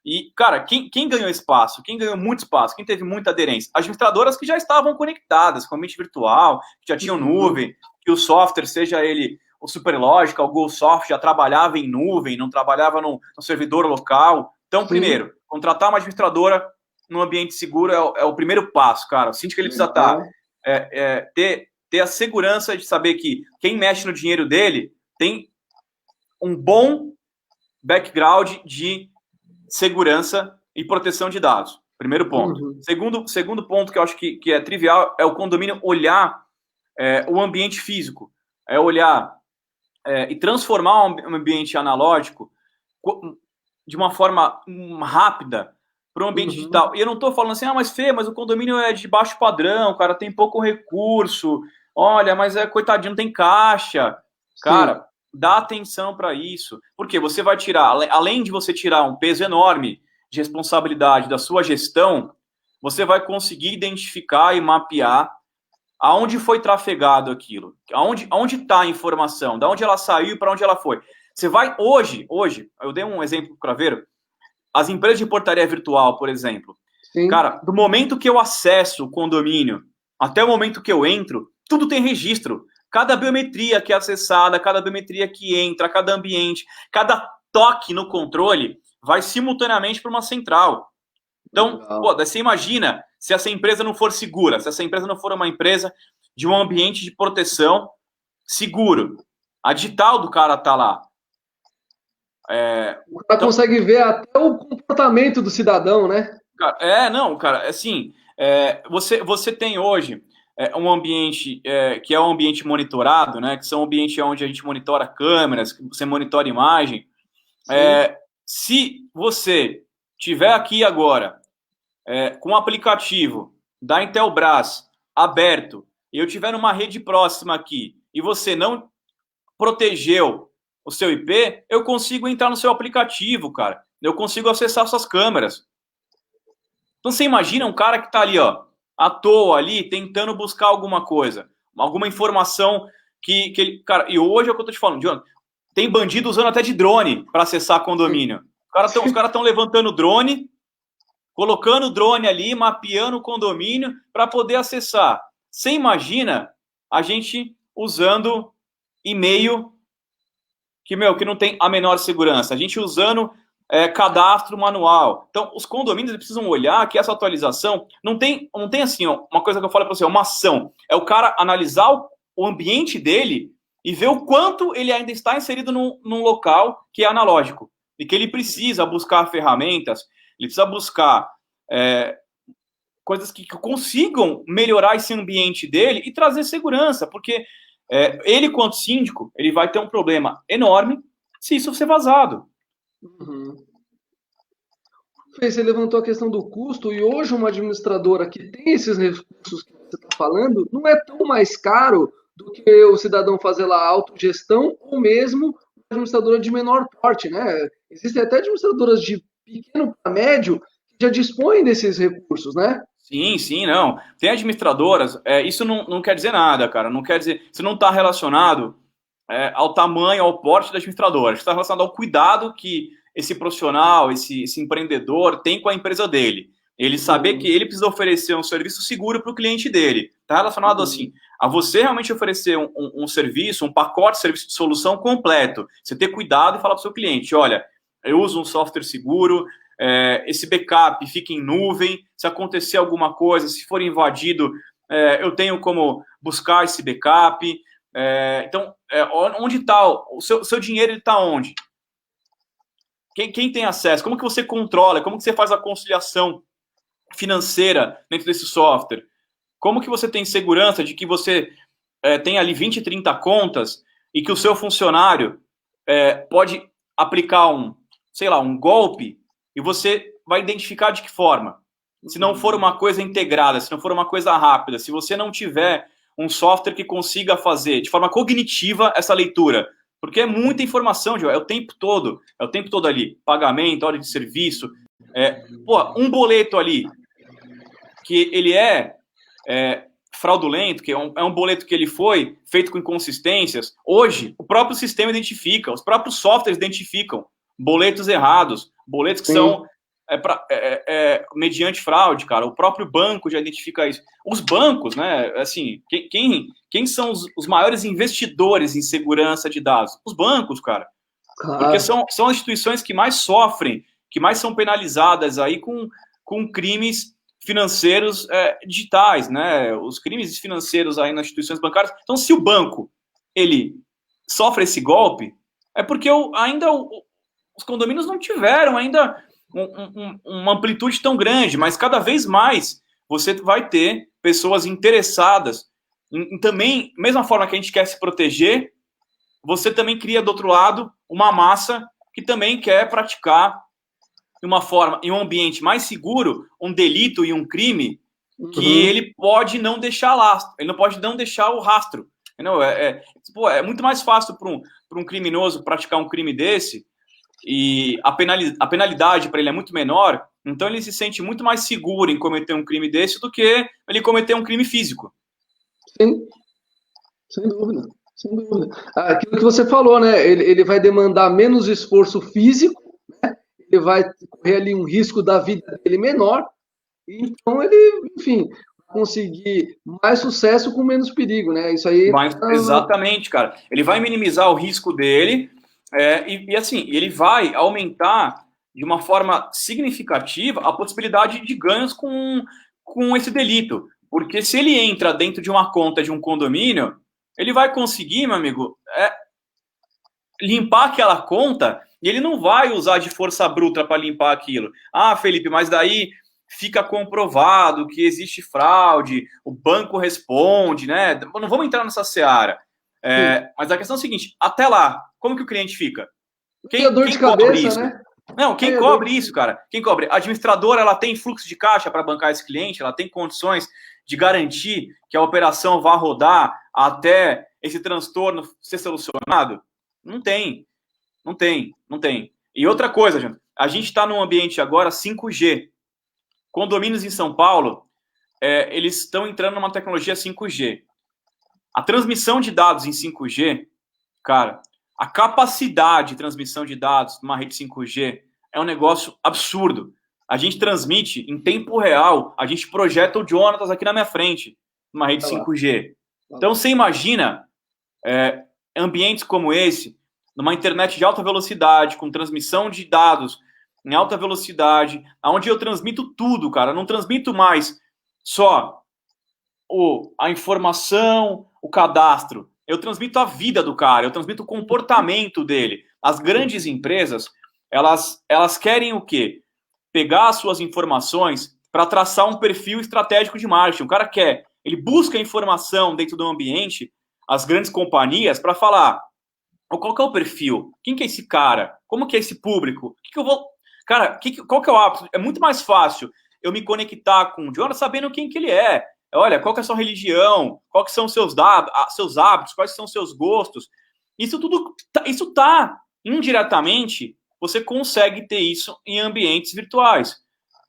S2: e, cara, quem ganhou espaço? Quem ganhou muito espaço? Quem teve muita aderência? As administradoras que já estavam conectadas com o ambiente virtual, que já tinham nuvem, que o software, seja ele o Superlógica, o GoSoft, já trabalhava em nuvem, não trabalhava no servidor local. Então, primeiro, contratar uma administradora no ambiente seguro é o primeiro passo, cara. O síndico ele precisa ter a segurança de saber que quem mexe no dinheiro dele tem um bom background de segurança e proteção de dados. Primeiro ponto. Segundo ponto que eu acho que é trivial é o condomínio olhar o ambiente físico. É olhar e transformar um ambiente analógico de uma forma rápida para um ambiente digital. E eu não estou falando assim, mas Fê, mas o condomínio é de baixo padrão, cara, tem pouco recurso, olha, mas coitadinho, não tem caixa. Cara, dá atenção para isso. Porque você vai tirar, além de você tirar um peso enorme de responsabilidade da sua gestão, você vai conseguir identificar e mapear aonde foi trafegado aquilo, aonde está a informação, da onde ela saiu e para onde ela foi. Você vai, hoje, eu dei um exemplo para ver, as empresas de portaria virtual, por exemplo. Sim. Cara, do momento que eu acesso o condomínio até o momento que eu entro, tudo tem registro. Cada biometria que é acessada, cada biometria que entra, cada ambiente, cada toque no controle vai simultaneamente para uma central. Então, você imagina se essa empresa não for segura, se essa empresa não for uma empresa de um ambiente de proteção seguro. A digital do cara tá lá.
S1: O cara consegue ver até o comportamento do cidadão, né?
S2: Não, cara, assim, você tem hoje um ambiente que é um ambiente monitorado, né? Que são ambientes onde a gente monitora câmeras, que você monitora imagem. Se você tiver aqui agora com o aplicativo da Intelbras aberto e eu tiver numa rede próxima aqui e você não protegeu o seu IP, eu consigo entrar no seu aplicativo, cara. Eu consigo acessar suas câmeras. Então você imagina um cara que está ali, ó, à toa ali, tentando buscar alguma coisa, alguma informação que ele. Cara, e hoje é o que eu tô te falando, John, tem bandido usando até de drone para acessar condomínio. Os caras estão levantando drone, colocando o drone ali, mapeando o condomínio para poder acessar. Você imagina a gente usando e-mail que não tem a menor segurança. A gente usando cadastro manual. Então, os condomínios precisam olhar que essa atualização não tem assim, ó, uma coisa que eu falo para você, uma ação. É o cara analisar o ambiente dele e ver o quanto ele ainda está inserido num local que é analógico. E que ele precisa buscar ferramentas, ele precisa buscar coisas que consigam melhorar esse ambiente dele e trazer segurança, porque ele, quanto síndico, ele vai ter um problema enorme se isso ser vazado.
S1: Você levantou a questão do custo e hoje uma administradora que tem esses recursos que você está falando não é tão mais caro do que o cidadão fazer lá a autogestão ou mesmo uma administradora de menor porte, né? Existem até administradoras de pequeno para médio que já dispõem desses recursos, né?
S2: Sim, não. Tem administradoras, isso não quer dizer nada, cara. Não quer dizer. Isso não está relacionado ao tamanho, ao porte da administradora. Está relacionado ao cuidado que esse profissional, esse empreendedor tem com a empresa dele. Ele saber que ele precisa oferecer um serviço seguro para o cliente dele. Está relacionado assim a você realmente oferecer um serviço, um pacote de serviço de solução completo. Você ter cuidado e falar para o seu cliente, olha, eu uso um software seguro, esse backup fica em nuvem, se acontecer alguma coisa, se for invadido, eu tenho como buscar esse backup. Então, onde está o seu dinheiro? Ele está onde? Quem tem acesso? Como que você controla? Como que você faz a conciliação financeira dentro desse software? Como que você tem segurança de que você tem ali 20, 30 contas e que o seu funcionário pode aplicar um golpe e você vai identificar de que forma? Se não for uma coisa integrada, se não for uma coisa rápida, se você não tiver um software que consiga fazer de forma cognitiva essa leitura, porque é muita informação, João, é o tempo todo ali, pagamento, hora de serviço, um boleto ali, que ele fraudulento, que é um boleto que ele foi feito com inconsistências, hoje o próprio sistema identifica, os próprios softwares identificam boletos errados, boletos que são mediante fraude, cara. O próprio banco já identifica isso. Os bancos, né? Assim, quem são os maiores investidores em segurança de dados? Os bancos, cara. Claro. Porque são as instituições que mais sofrem, que mais são penalizadas aí com crimes financeiros digitais, né? Os crimes financeiros aí nas instituições bancárias. Então, se o banco ele sofre esse golpe, é porque os condomínios não tiveram ainda uma amplitude tão grande, mas cada vez mais você vai ter pessoas interessadas em também, mesma forma que a gente quer se proteger, você também cria do outro lado uma massa que também quer praticar em um ambiente mais seguro, um delito e um crime que ele pode não deixar lastro, ele não pode não deixar o rastro. Não, é muito mais fácil para um criminoso praticar um crime desse e a penalidade para ele é muito menor, então ele se sente muito mais seguro em cometer um crime desse do que ele cometer um crime físico.
S1: Sim, sem dúvida. Aquilo que você falou, né? Ele vai demandar menos esforço físico, né? Ele vai correr ali um risco da vida dele menor, então ele, enfim, conseguir mais sucesso com menos perigo, né? Isso aí.
S2: Exatamente, cara. Ele vai minimizar o risco dele. E assim, ele vai aumentar de uma forma significativa a possibilidade de ganhos com esse delito. Porque se ele entra dentro de uma conta de um condomínio, ele vai conseguir, meu amigo, limpar aquela conta e ele não vai usar de força bruta para limpar aquilo. Ah, Felipe, mas daí fica comprovado que existe fraude, o banco responde, né? Não vamos entrar nessa seara. Mas a questão é a seguinte, até lá, como que o cliente fica?
S1: É dor de
S2: Quem cobre
S1: cabeça,
S2: isso?
S1: né?
S2: Não, quem cobre isso, cara? Quem cobre? A administradora, ela tem fluxo de caixa para bancar esse cliente, ela tem condições de garantir que a operação vá rodar até esse transtorno ser solucionado? Não tem, não tem, não tem. E outra coisa, gente, a gente está num ambiente agora 5G. Condomínios em São Paulo, eles estão entrando numa tecnologia 5G. A transmissão de dados em 5G, cara, a capacidade de transmissão de dados numa rede 5G é um negócio absurdo. A gente transmite em tempo real, a gente projeta o Jonatas aqui na minha frente, numa rede 5G. Então, você imagina ambientes como esse, numa internet de alta velocidade, com transmissão de dados em alta velocidade, onde eu transmito tudo, cara. Eu não transmito mais só a informação, o cadastro. Eu transmito a vida do cara, eu transmito o comportamento dele. As grandes empresas, elas querem o quê? Pegar as suas informações para traçar um perfil estratégico de marketing. O cara ele busca informação dentro do ambiente, as grandes companhias, para falar qual que é o perfil, quem que é esse cara, como que é esse público, que eu vou... Cara, qual que é o hábito? É muito mais fácil eu me conectar com o Jonas sabendo quem que ele é. Olha, qual que é a sua religião, qual que são os seus hábitos, quais são os seus gostos. Isso tudo, isso tá indiretamente, você consegue ter isso em ambientes virtuais.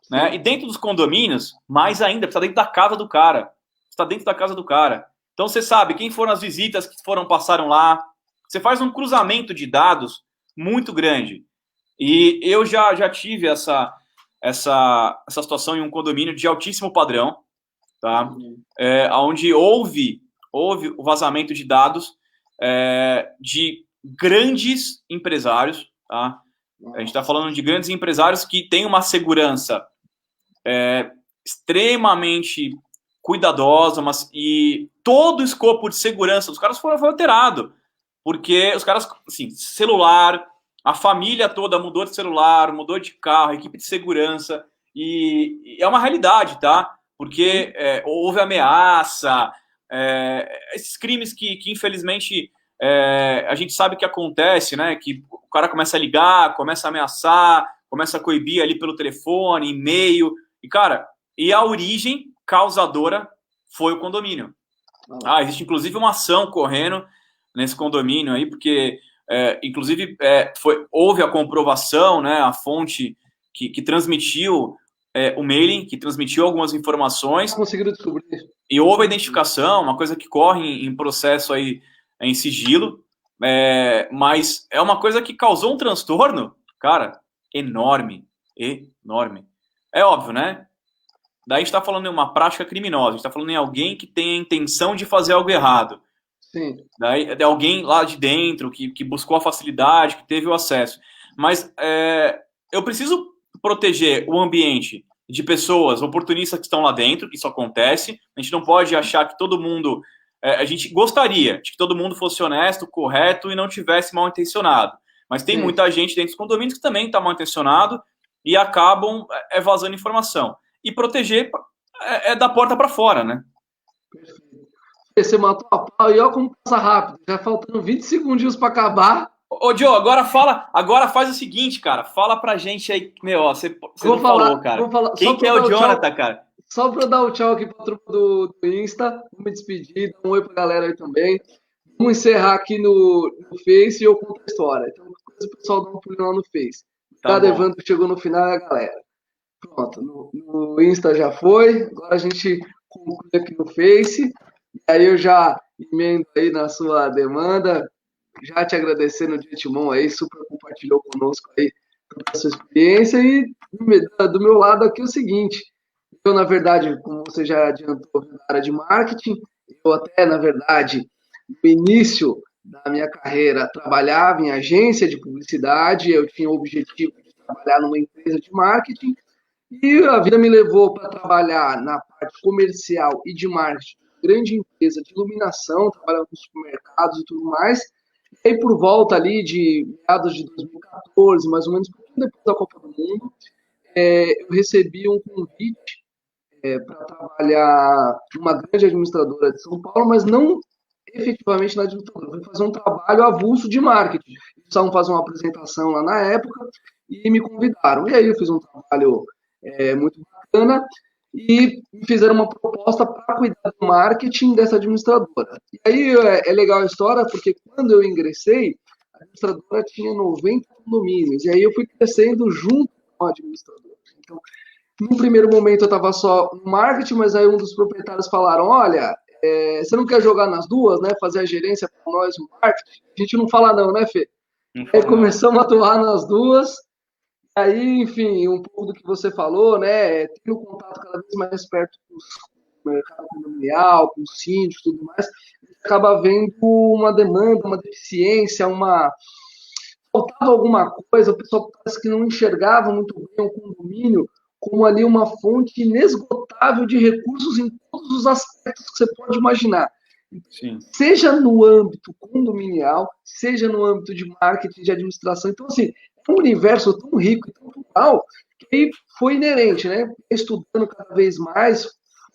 S2: Né? E dentro dos condomínios, mais ainda, está dentro da casa do cara. Está dentro da casa do cara. Então você sabe quem foram as visitas que passaram lá. Você faz um cruzamento de dados muito grande. E eu já tive essa situação em um condomínio de altíssimo padrão, tá? Onde houve o vazamento de dados de grandes empresários, tá? A gente está falando de grandes empresários que têm uma segurança extremamente cuidadosa, e todo o escopo de segurança dos caras foi alterado, porque os caras, assim, celular, a família toda mudou de celular, mudou de carro, equipe de segurança, e é uma realidade, tá? Porque houve ameaça, esses crimes que infelizmente a gente sabe que acontece, né? Que o cara começa a ligar, começa a ameaçar, começa a coibir ali pelo telefone, e-mail, e cara, e a origem causadora foi o condomínio. Existe inclusive uma ação correndo nesse condomínio aí, porque inclusive houve a comprovação, né, a fonte que transmitiu o mailing, que transmitiu algumas informações.
S1: Conseguiram descobrir.
S2: E houve a identificação, uma coisa que corre em processo aí em sigilo, mas é uma coisa que causou um transtorno, cara, enorme, enorme. É óbvio, né? Daí a gente está falando em uma prática criminosa, a gente está falando em alguém que tem a intenção de fazer algo errado.
S1: Sim.
S2: Daí é alguém lá de dentro que buscou a facilidade, que teve o acesso. Mas eu preciso proteger o ambiente de pessoas oportunistas que estão lá dentro, que isso acontece. A gente não pode achar que todo mundo... a gente gostaria de que todo mundo fosse honesto, correto e não tivesse mal intencionado. Mas tem muita gente dentro dos condomínios que também está mal intencionado e acabam vazando informação. E proteger da porta para fora, né?
S1: Perfeito. Você matou a pau e olha como passa rápido. Já faltando 20 segundinhos para acabar.
S2: Ô, Diogo, agora faz o seguinte, cara. Fala pra gente aí, você não falou, cara. Quem que é o Jonathan, cara?
S1: Só para dar o tchau aqui para a turma do Insta. Vou me despedir, dar um oi para a galera aí também. Vamos encerrar aqui no Face e eu conto a história. Então, o pessoal dá um pulinho lá no Face. Cada Evandro que chegou no final é a galera. Pronto, no Insta já foi. Agora a gente conclui aqui no Face. E aí eu já emendo aí na sua demanda, já te agradecendo de antemão aí, super compartilhou conosco aí toda a sua experiência. E do meu lado aqui é o seguinte, eu, na verdade, como você já adiantou na área de marketing, eu até, na verdade, no início da minha carreira, trabalhava em agência de publicidade, eu tinha o objetivo de trabalhar numa empresa de marketing, e a vida me levou para trabalhar na parte comercial e de marketing, grande empresa de iluminação, trabalhava com supermercados e tudo mais. E aí, por volta ali de meados de 2014, mais ou menos, um pouquinho depois da Copa do Mundo, eu recebi um convite para trabalhar numa grande administradora de São Paulo, mas não efetivamente na administradora. Eu fui fazer um trabalho avulso de marketing. Eles precisavam fazer uma apresentação lá na época e me convidaram. E aí eu fiz um trabalho muito bacana e me fizeram uma proposta para cuidar do marketing dessa administradora. E aí é legal a história, porque quando eu ingressei, a administradora tinha 90 condomínios, e aí eu fui crescendo junto com a administradora. Então, no primeiro momento eu estava só no marketing, mas aí um dos proprietários falaram, olha, você não quer jogar nas duas, né? Fazer a gerência para nós no marketing? A gente não fala não, né, Fê? Aí começamos a atuar nas duas. Aí, enfim, um pouco do que você falou, né? Tendo contato cada vez mais perto com o mercado condominial, com os síndicos e tudo mais, acaba vendo uma demanda, uma deficiência, faltava alguma coisa, o pessoal parece que não enxergava muito bem o condomínio como ali uma fonte inesgotável de recursos em todos os aspectos que você pode imaginar. Sim. Seja no âmbito condominial, seja no âmbito de marketing, de administração. Então, assim, é um universo tão rico e tão plural que foi inerente, né? Estudando cada vez mais,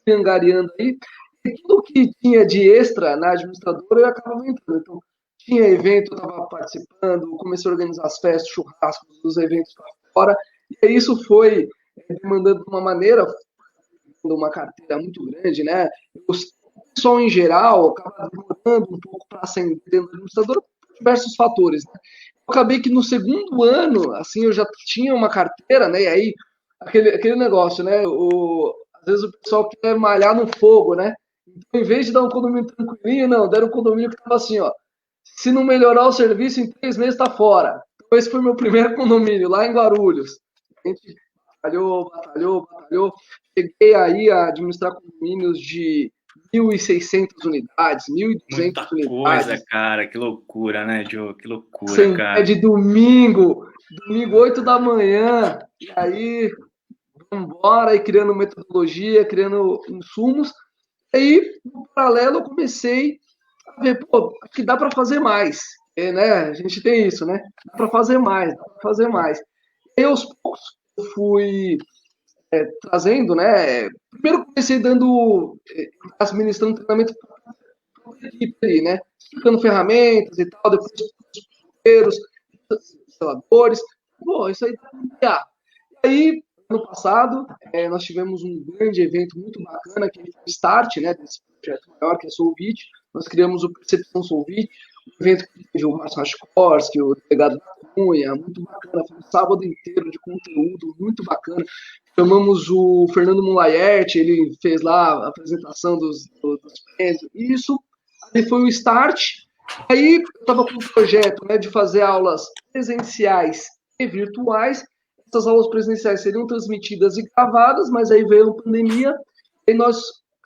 S1: angariando aí, e tudo que tinha de extra na administradora eu acabava entrando. Então, tinha evento, eu estava participando, comecei a organizar as festas, churrascos, os eventos para fora, e isso foi demandando de uma maneira, uma carteira muito grande, né? O pessoal em geral acaba demorando um pouco para ascender dentro da administradora por diversos fatores, né? Eu acabei que no segundo ano, assim, eu já tinha uma carteira, né? E aí, aquele negócio, né? Às vezes o pessoal quer malhar no fogo, né? Então, em vez de dar um condomínio tranquilinho, não, deram um condomínio que estava assim, ó. Se não melhorar o serviço, em 3 meses está fora. Então, esse foi meu primeiro condomínio, lá em Guarulhos. A gente batalhou. Cheguei aí a administrar condomínios de 1.600 unidades, 1.200 unidades.
S2: Coisa, cara, que loucura, né, Joe? Que loucura,
S1: Sem
S2: cara.
S1: É de domingo 8 da manhã, e aí vamos embora, e criando metodologia, criando insumos. E aí, no paralelo, eu comecei a ver, pô, acho que dá para fazer mais. Né? A gente tem isso, né? Dá para fazer mais. E aos poucos eu fui trazendo, né? Primeiro comecei administrando treinamento para a equipe ali, né? Explicando ferramentas e tal, depois os instaladores. Pô, isso aí dá para ampliar. E aí, ano passado, nós tivemos um grande evento muito bacana, que foi o start, né, desse projeto maior, que é a Solvit. Nós criamos o Percepção Solvit, um evento que teve o Márcio Raskorski, o delegado da Cunha, muito bacana, foi um sábado inteiro de conteúdo, muito bacana. Chamamos o Fernando Mulaert, ele fez lá a apresentação dos prêmios, e isso ali foi o start. Aí eu estava com um projeto, né, de fazer aulas presenciais e virtuais. Essas aulas presenciais seriam transmitidas e gravadas, mas aí veio a pandemia e nós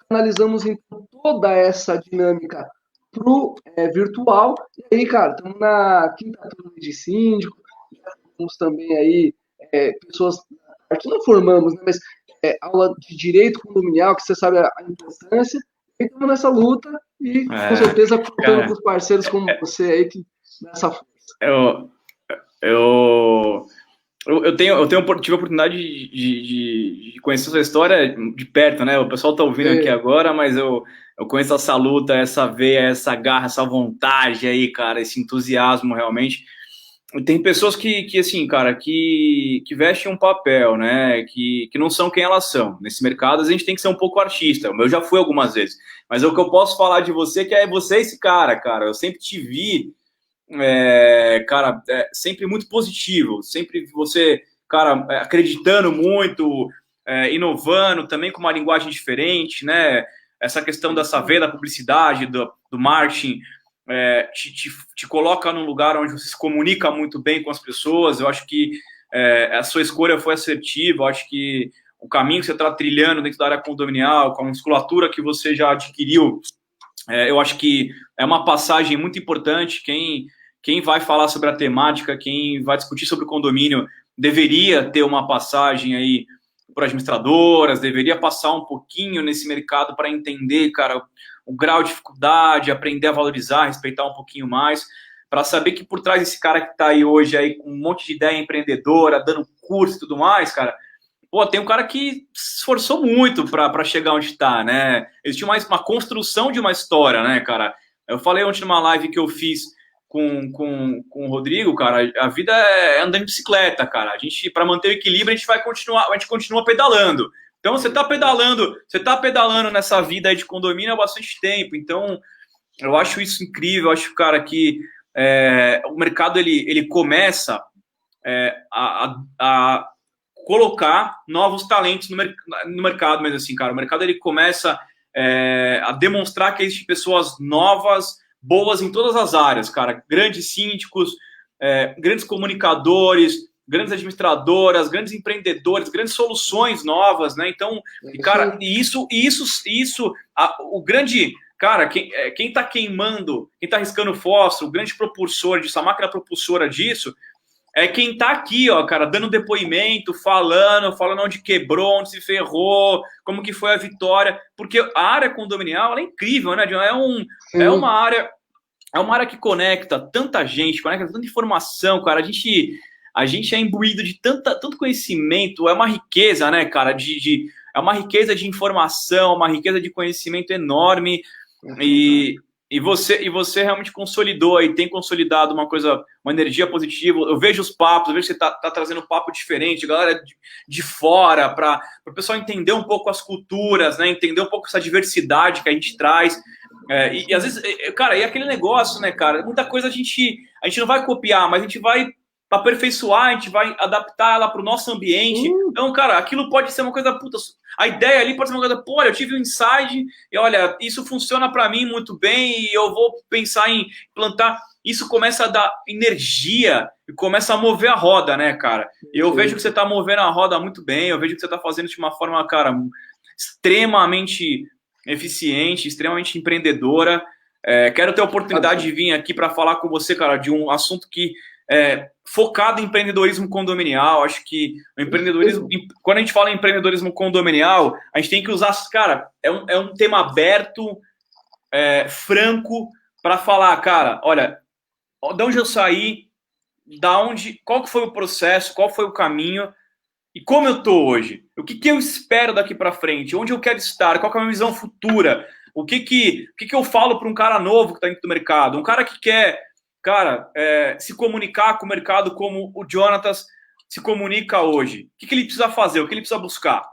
S1: analisamos então toda essa dinâmica para o virtual. E aí, cara, estamos na quinta turma de síndico, temos também aí pessoas, aqui não formamos, né, mas aula de direito condominial, que você sabe a importância, e estamos nessa luta e com certeza contando com os parceiros como você aí, que nessa força.
S2: Tive a oportunidade de conhecer essa história de perto, né? O pessoal está ouvindo aqui agora, mas eu conheço essa luta, essa veia, essa garra, essa vontade aí, cara, esse entusiasmo realmente. Tem pessoas que assim, cara, que vestem um papel, né? Que não são quem elas são. Nesse mercado, a gente tem que ser um pouco artista. Eu já fui algumas vezes. Mas o que eu posso falar de você que é você esse cara. Eu sempre te vi, cara, sempre muito positivo. Sempre você, cara, acreditando muito, inovando, também com uma linguagem diferente, né? Essa questão dessa veia da publicidade, do marketing, te coloca num lugar onde você se comunica muito bem com as pessoas. Eu acho que a sua escolha foi assertiva. Eu acho que o caminho que você está trilhando dentro da área condominial, com a musculatura que você já adquiriu, eu acho que é uma passagem muito importante. Quem vai falar sobre a temática, quem vai discutir sobre o condomínio, deveria ter uma passagem aí por administradoras, deveria passar um pouquinho nesse mercado para entender, cara, o grau de dificuldade, aprender a valorizar, respeitar um pouquinho mais, para saber que por trás desse cara que está aí hoje aí com um monte de ideia empreendedora, dando curso e tudo mais, cara, pô, tem um cara que se esforçou muito para chegar onde está, né? Existe uma construção de uma história, né, cara? Eu falei ontem numa live que eu fiz com o Rodrigo, cara, a vida é andando de bicicleta, cara. A gente, para manter o equilíbrio, a gente continua pedalando. Então, você tá pedalando nessa vida aí de condomínio há bastante tempo. Então, eu acho isso incrível. Eu acho, cara, que o mercado ele começa a colocar novos talentos no mercado, mas assim, cara, o mercado ele começa a demonstrar que existem pessoas novas, boas em todas as áreas, cara. Grandes síndicos, grandes comunicadores, grandes administradoras, grandes empreendedores, grandes soluções novas, né? Então, cara, o grande, cara, quem tá queimando, quem tá riscando fósforo, o grande propulsor disso, a máquina propulsora disso, é quem tá aqui, ó, cara, dando depoimento, falando onde quebrou, onde se ferrou, como que foi a vitória, porque a área condominial, ela é incrível, né, John? É uma área que conecta tanta gente, conecta tanta informação, cara, a gente é imbuído de tanto conhecimento, é uma riqueza, né, cara, é uma riqueza de informação, uma riqueza de conhecimento enorme, e você realmente consolidou e tem consolidado uma energia positiva. Eu vejo os papos, eu vejo que você tá trazendo um papo diferente, galera de fora, para o pessoal entender um pouco as culturas, né? Entender um pouco essa diversidade que a gente traz. E às vezes, cara, e aquele negócio, né, cara? Muita coisa a gente não vai copiar, mas a gente vai aperfeiçoar, a gente vai adaptar ela para o nosso ambiente. Então, cara, aquilo pode ser uma coisa, puta, a ideia ali pode ser uma coisa, pô, olha, eu tive um insight e olha, isso funciona para mim muito bem e eu vou pensar em plantar. Isso começa a dar energia e começa a mover a roda, né, cara? E eu vejo que você está movendo a roda muito bem, eu vejo que você está fazendo de uma forma, cara, extremamente eficiente, extremamente empreendedora. Quero ter a oportunidade de vir aqui para falar com você, cara, de um assunto que focado em empreendedorismo condominial. Acho que o empreendedorismo, quando a gente fala em empreendedorismo condominial, a gente tem que usar, cara, é um tema aberto, franco, para falar, cara, olha, de onde eu saí, qual que foi o processo, qual foi o caminho e como eu tô hoje, o que eu espero daqui para frente, onde eu quero estar, qual que é a minha visão futura, o que eu falo para um cara novo que está dentro do mercado, um cara que quer, cara, se comunicar com o mercado como o Jonatas se comunica hoje. O que ele precisa fazer? O que ele precisa buscar?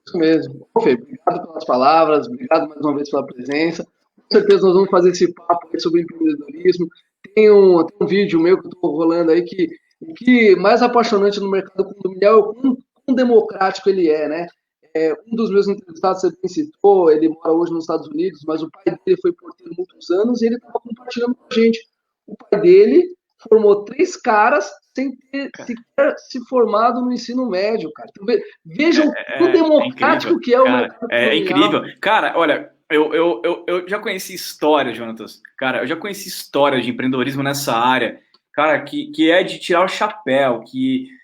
S1: Isso mesmo. Fê, obrigado pelas palavras, obrigado mais uma vez pela presença. Com certeza nós vamos fazer esse papo aí sobre empreendedorismo. Tem um vídeo meu que eu estou rolando aí que o que mais apaixonante no mercado condominial é o quão democrático ele é, né? Um dos meus entrevistados, você bem citou, ele mora hoje nos Estados Unidos, mas o pai dele foi porteiro muitos anos e ele estava compartilhando com a gente. O pai dele formou 3 caras sem ter sequer se formado no ensino médio, cara. Então, vejam o democrático que é o mercado condominial.
S2: É incrível. Cara, olha, eu já conheci histórias, Jonatas. Cara, eu já conheci histórias de empreendedorismo nessa área, cara, que é de tirar o chapéu,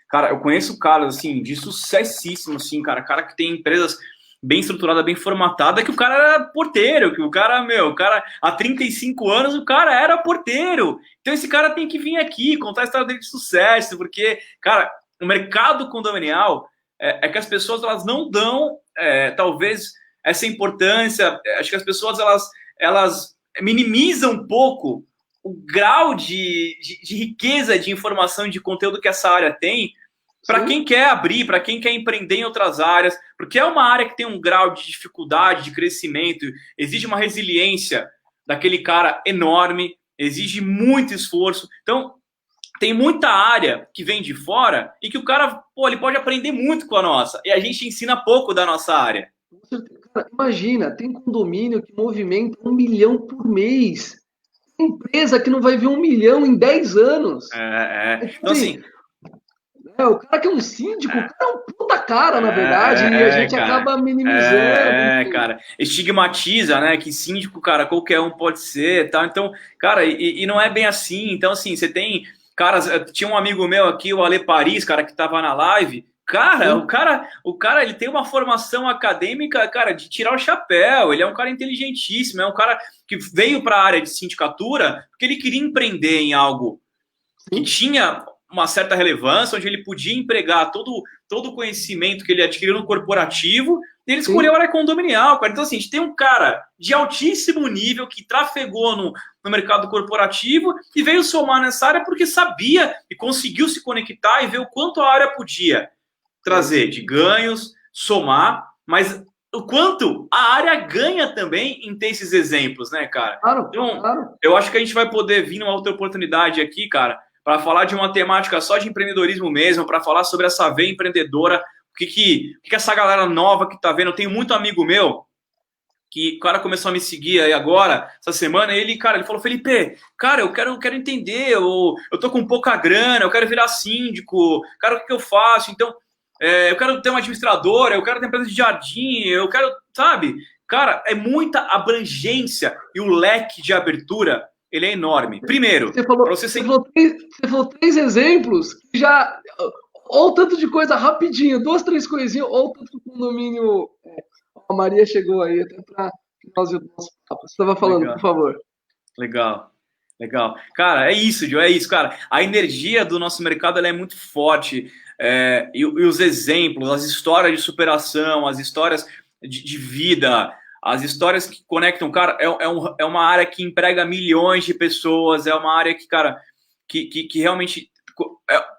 S2: cara, eu conheço caras, assim, de sucessíssimo, assim, cara que tem empresas bem estruturada, bem formatada, que o cara era porteiro, que o cara, há 35 anos o cara era porteiro. Então esse cara tem que vir aqui, contar a história dele de sucesso, porque, cara, o mercado condominial é que as pessoas, elas não dão, talvez, essa importância. Acho que as pessoas, elas minimizam um pouco o grau de riqueza de informação e de conteúdo que essa área tem, para quem quer abrir, para quem quer empreender em outras áreas, porque é uma área que tem um grau de dificuldade, de crescimento, exige uma resiliência daquele cara enorme, exige muito esforço. Então, tem muita área que vem de fora e que o cara, ele pode aprender muito com a nossa, e a gente ensina pouco da nossa área.
S1: Cara, imagina, tem condomínio que movimenta 1 milhão por mês. Tem empresa que não vai ver 1 milhão em 10 anos.
S2: Então, assim,
S1: o cara que é um síndico, o cara é um puta cara, na verdade, e a gente acaba minimizando.
S2: Cara, estigmatiza, né, que síndico, cara, qualquer um pode ser, tá? Então, cara, e não é bem assim. Então, assim, você tem caras, tinha um amigo meu aqui, o Ale Paris, cara, que tava na live, Cara, o cara, ele tem uma formação acadêmica, cara, de tirar o chapéu. Ele é um cara inteligentíssimo, é um cara que veio para a área de sindicatura porque ele queria empreender em algo que tinha uma certa relevância, onde ele podia empregar todo o conhecimento que ele adquiriu no corporativo, e ele escolheu a área condominial, cara. Então, assim, a gente tem um cara de altíssimo nível que trafegou no mercado corporativo e veio somar nessa área porque sabia e conseguiu se conectar e ver o quanto a área podia trazer de ganhos, somar, mas o quanto a área ganha também em ter esses exemplos, né, cara?
S1: Claro,
S2: Então,
S1: claro.
S2: eu acho que a gente vai poder vir numa outra oportunidade aqui, cara, para falar de uma temática só de empreendedorismo mesmo, para falar sobre essa veia empreendedora, o que essa galera nova que tá vendo. Eu tenho muito amigo meu que o cara começou a me seguir aí agora, essa semana, e ele falou, Felipe, cara, eu quero entender, eu tô com pouca grana, eu quero virar síndico, cara, o que eu faço? Então, eu quero ter uma administradora, eu quero ter empresa de jardim, eu quero, sabe? Cara, é muita abrangência e o leque de abertura, ele é enorme. Primeiro,
S1: você falou três exemplos que já. Ou tanto de coisa rapidinho, duas, três coisinhas, ou tanto que o condomínio. A Maria chegou aí até para finalizar o nosso papo. Você estava falando,
S2: legal,
S1: por favor.
S2: Legal. Cara, é isso, Joe, é isso, cara. A energia do nosso mercado ela é muito forte. E os exemplos, as histórias de superação, as histórias de vida, as histórias que conectam, cara, é uma área que emprega milhões de pessoas, é uma área que, cara, que realmente.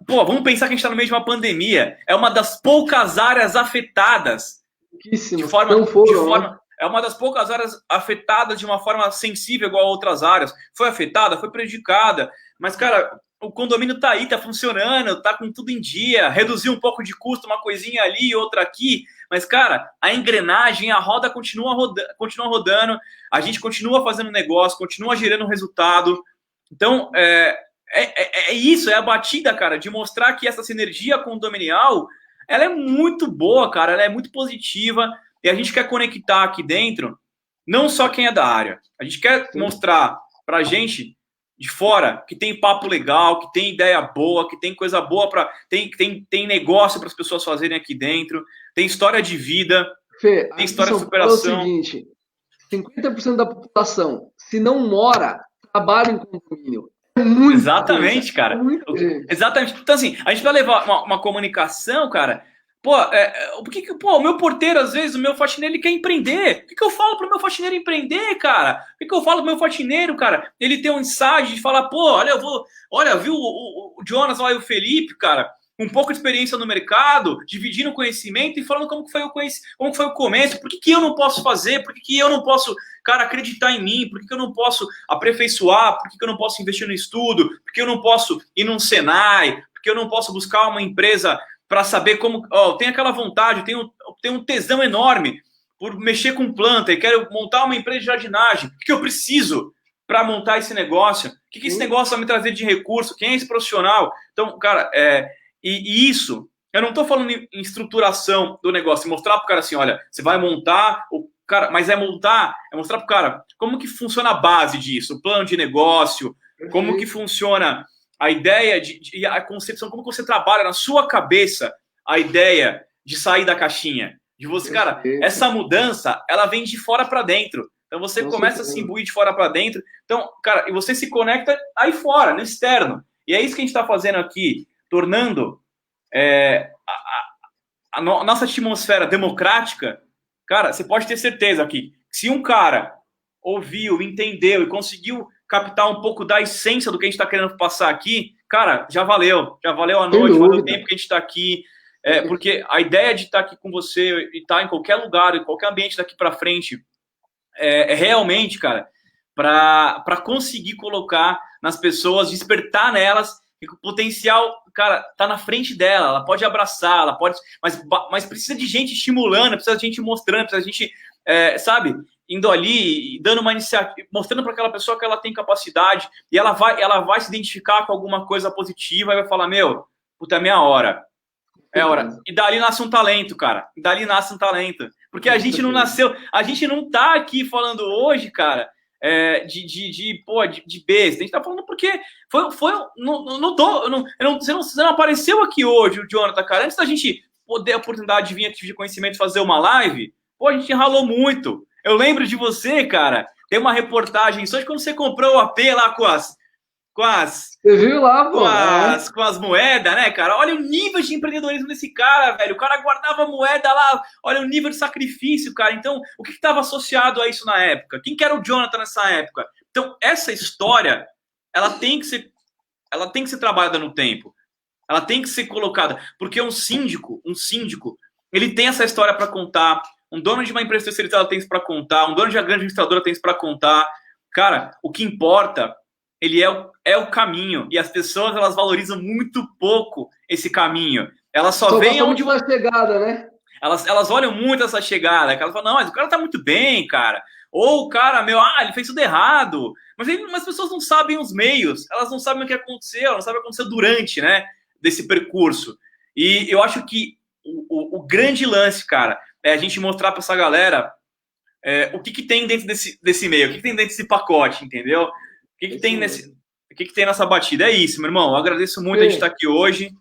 S2: Vamos pensar que a gente está no meio de uma pandemia. É uma das poucas áreas afetadas de forma. É uma das poucas áreas afetadas de uma forma sensível igual a outras áreas. Foi afetada, foi prejudicada, mas, cara, o condomínio tá aí, tá funcionando, tá com tudo em dia, reduziu um pouco de custo, uma coisinha ali, outra aqui, mas, cara, a engrenagem, a roda continua rodando, a gente continua fazendo negócio, continua gerando resultado. Então, é isso, é a batida, cara, de mostrar que essa sinergia condominial, ela é muito boa, cara, ela é muito positiva, e a gente quer conectar aqui dentro não só quem é da área. A gente quer mostrar pra gente de fora que tem papo legal, que tem ideia boa, que tem coisa boa para tem negócio para as pessoas fazerem aqui dentro, tem história de vida,
S1: Fê,
S2: tem história de superação.
S1: É o seguinte, 50% da população, se não mora, trabalha em condomínio.
S2: Exatamente, cara. Exatamente. Então, assim, a gente vai levar uma comunicação, cara. O meu porteiro, às vezes, o meu faxineiro, ele quer empreender. O que eu falo pro meu faxineiro empreender, cara? O que eu falo pro meu faxineiro, cara? Ele tem um insight de falar, viu o Jonas lá e o Felipe, cara, um pouco de experiência no mercado, dividindo o conhecimento e falando como que foi o começo, por que eu não posso fazer, por que eu não posso, cara, acreditar em mim, por que eu não posso aperfeiçoar, por que eu não posso investir no estudo, por que eu não posso ir num Senai, por que eu não posso buscar uma empresa para saber como, eu tenho aquela vontade, eu tenho um tesão enorme por mexer com planta e quero montar uma empresa de jardinagem, o que eu preciso para montar esse negócio? O que esse negócio vai me trazer de recurso? Quem é esse profissional? Então, cara, e isso, eu não estou falando em estruturação do negócio, mostrar para o cara assim, olha, você vai montar, o cara, mas é mostrar para o cara como que funciona a base disso, o plano de negócio, como que funciona a ideia e a concepção, como que você trabalha na sua cabeça a ideia de sair da caixinha, de você, cara, essa mudança, ela vem de fora para dentro. Então você começa a se imbuir de fora para dentro. Então, cara, e você se conecta aí fora, no externo. E é isso que a gente está fazendo aqui, tornando a nossa atmosfera democrática. Cara, você pode ter certeza aqui, se um cara ouviu, entendeu e conseguiu captar um pouco da essência do que a gente está querendo passar aqui, cara, já valeu a noite, valeu o tempo que a gente está aqui, porque a ideia de estar aqui com você e estar em qualquer lugar, em qualquer ambiente daqui para frente, é realmente, cara, para conseguir colocar nas pessoas, despertar nelas que o potencial, cara, tá na frente dela, ela pode abraçar, ela pode, mas precisa de gente estimulando, precisa de gente mostrando, precisa de gente, sabe, indo ali, dando uma iniciativa, mostrando para aquela pessoa que ela tem capacidade, e ela vai se identificar com alguma coisa positiva e vai falar, puta, é minha hora. É hora. E dali nasce um talento, cara. Porque a gente não nasceu, a gente não tá aqui falando hoje, cara, de besta. A gente tá falando porque você não apareceu aqui hoje, o Jonathan, cara. Antes da gente poder a oportunidade de vir aqui de conhecimento fazer uma live, pô, a gente ralou muito. Eu lembro de você, cara, tem uma reportagem, só de quando você comprou o AP lá
S1: Você viu lá, pô?
S2: com as moedas, né, cara? Olha o nível de empreendedorismo desse cara, velho. O cara guardava moeda lá, olha o nível de sacrifício, cara. Então, o que estava associado a isso na época? Quem que era o Jonathan nessa época? Então, essa história, ela tem que ser trabalhada no tempo. Ela tem que ser colocada, porque um síndico, ele tem essa história para contar. Um dono de uma empresa terceirizada tem isso para contar. Um dono de uma grande administradora tem isso para contar. Cara, o que importa, ele é o caminho. E as pessoas, elas valorizam muito pouco esse caminho. Elas só veem onde
S1: uma chegada, né?
S2: Elas olham muito essa chegada. Elas falam, não, mas o cara tá muito bem, cara. Ou o cara, ele fez tudo errado. Mas as pessoas não sabem os meios. Elas não sabem o que aconteceu. Elas não sabem o que aconteceu durante, né, desse percurso. E eu acho que o grande lance, cara, é a gente mostrar para essa galera o que tem dentro desse meio, o que tem dentro desse pacote, entendeu? O que tem nessa batida? É isso, meu irmão. Eu agradeço muito a gente estar aqui hoje.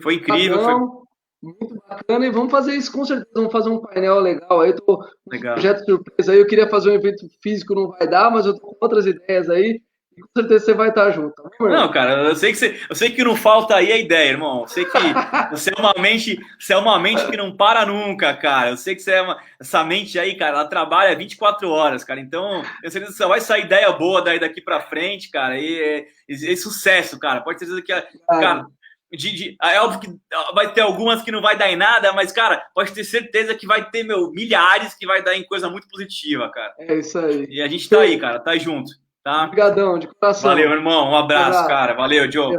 S2: Foi incrível.
S1: Muito bacana. E vamos fazer isso com certeza. Vamos fazer um painel legal aí. Eu tô com um projeto surpresa aí. Eu queria fazer um evento físico, não vai dar, mas eu tô com outras ideias aí. E com certeza você vai estar junto. Tá bom,
S2: não, cara, eu sei que não falta aí a ideia, irmão. Eu sei que você é uma mente que não para nunca, cara. Eu sei que essa mente aí, cara, ela trabalha 24 horas, cara. Então, eu sei que só vai sair ideia boa daqui pra frente, cara. E é sucesso, cara. Pode ter certeza que, cara, é óbvio que vai ter algumas que não vai dar em nada, mas, cara, pode ter certeza que vai ter, milhares que vai dar em coisa muito positiva, cara.
S1: É isso aí.
S2: E a gente tá aí, cara, tá junto. Tá?
S1: Obrigadão, de coração.
S2: Valeu, irmão. Um abraço, cara. Valeu, Joe.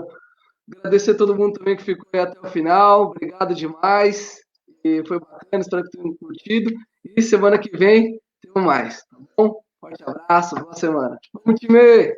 S1: Agradecer a todo mundo também que ficou aí até o final. Obrigado demais. E foi bacana, espero que tenham curtido. E semana que vem, temos mais. Tá bom? Forte abraço, boa semana. Vamos, time!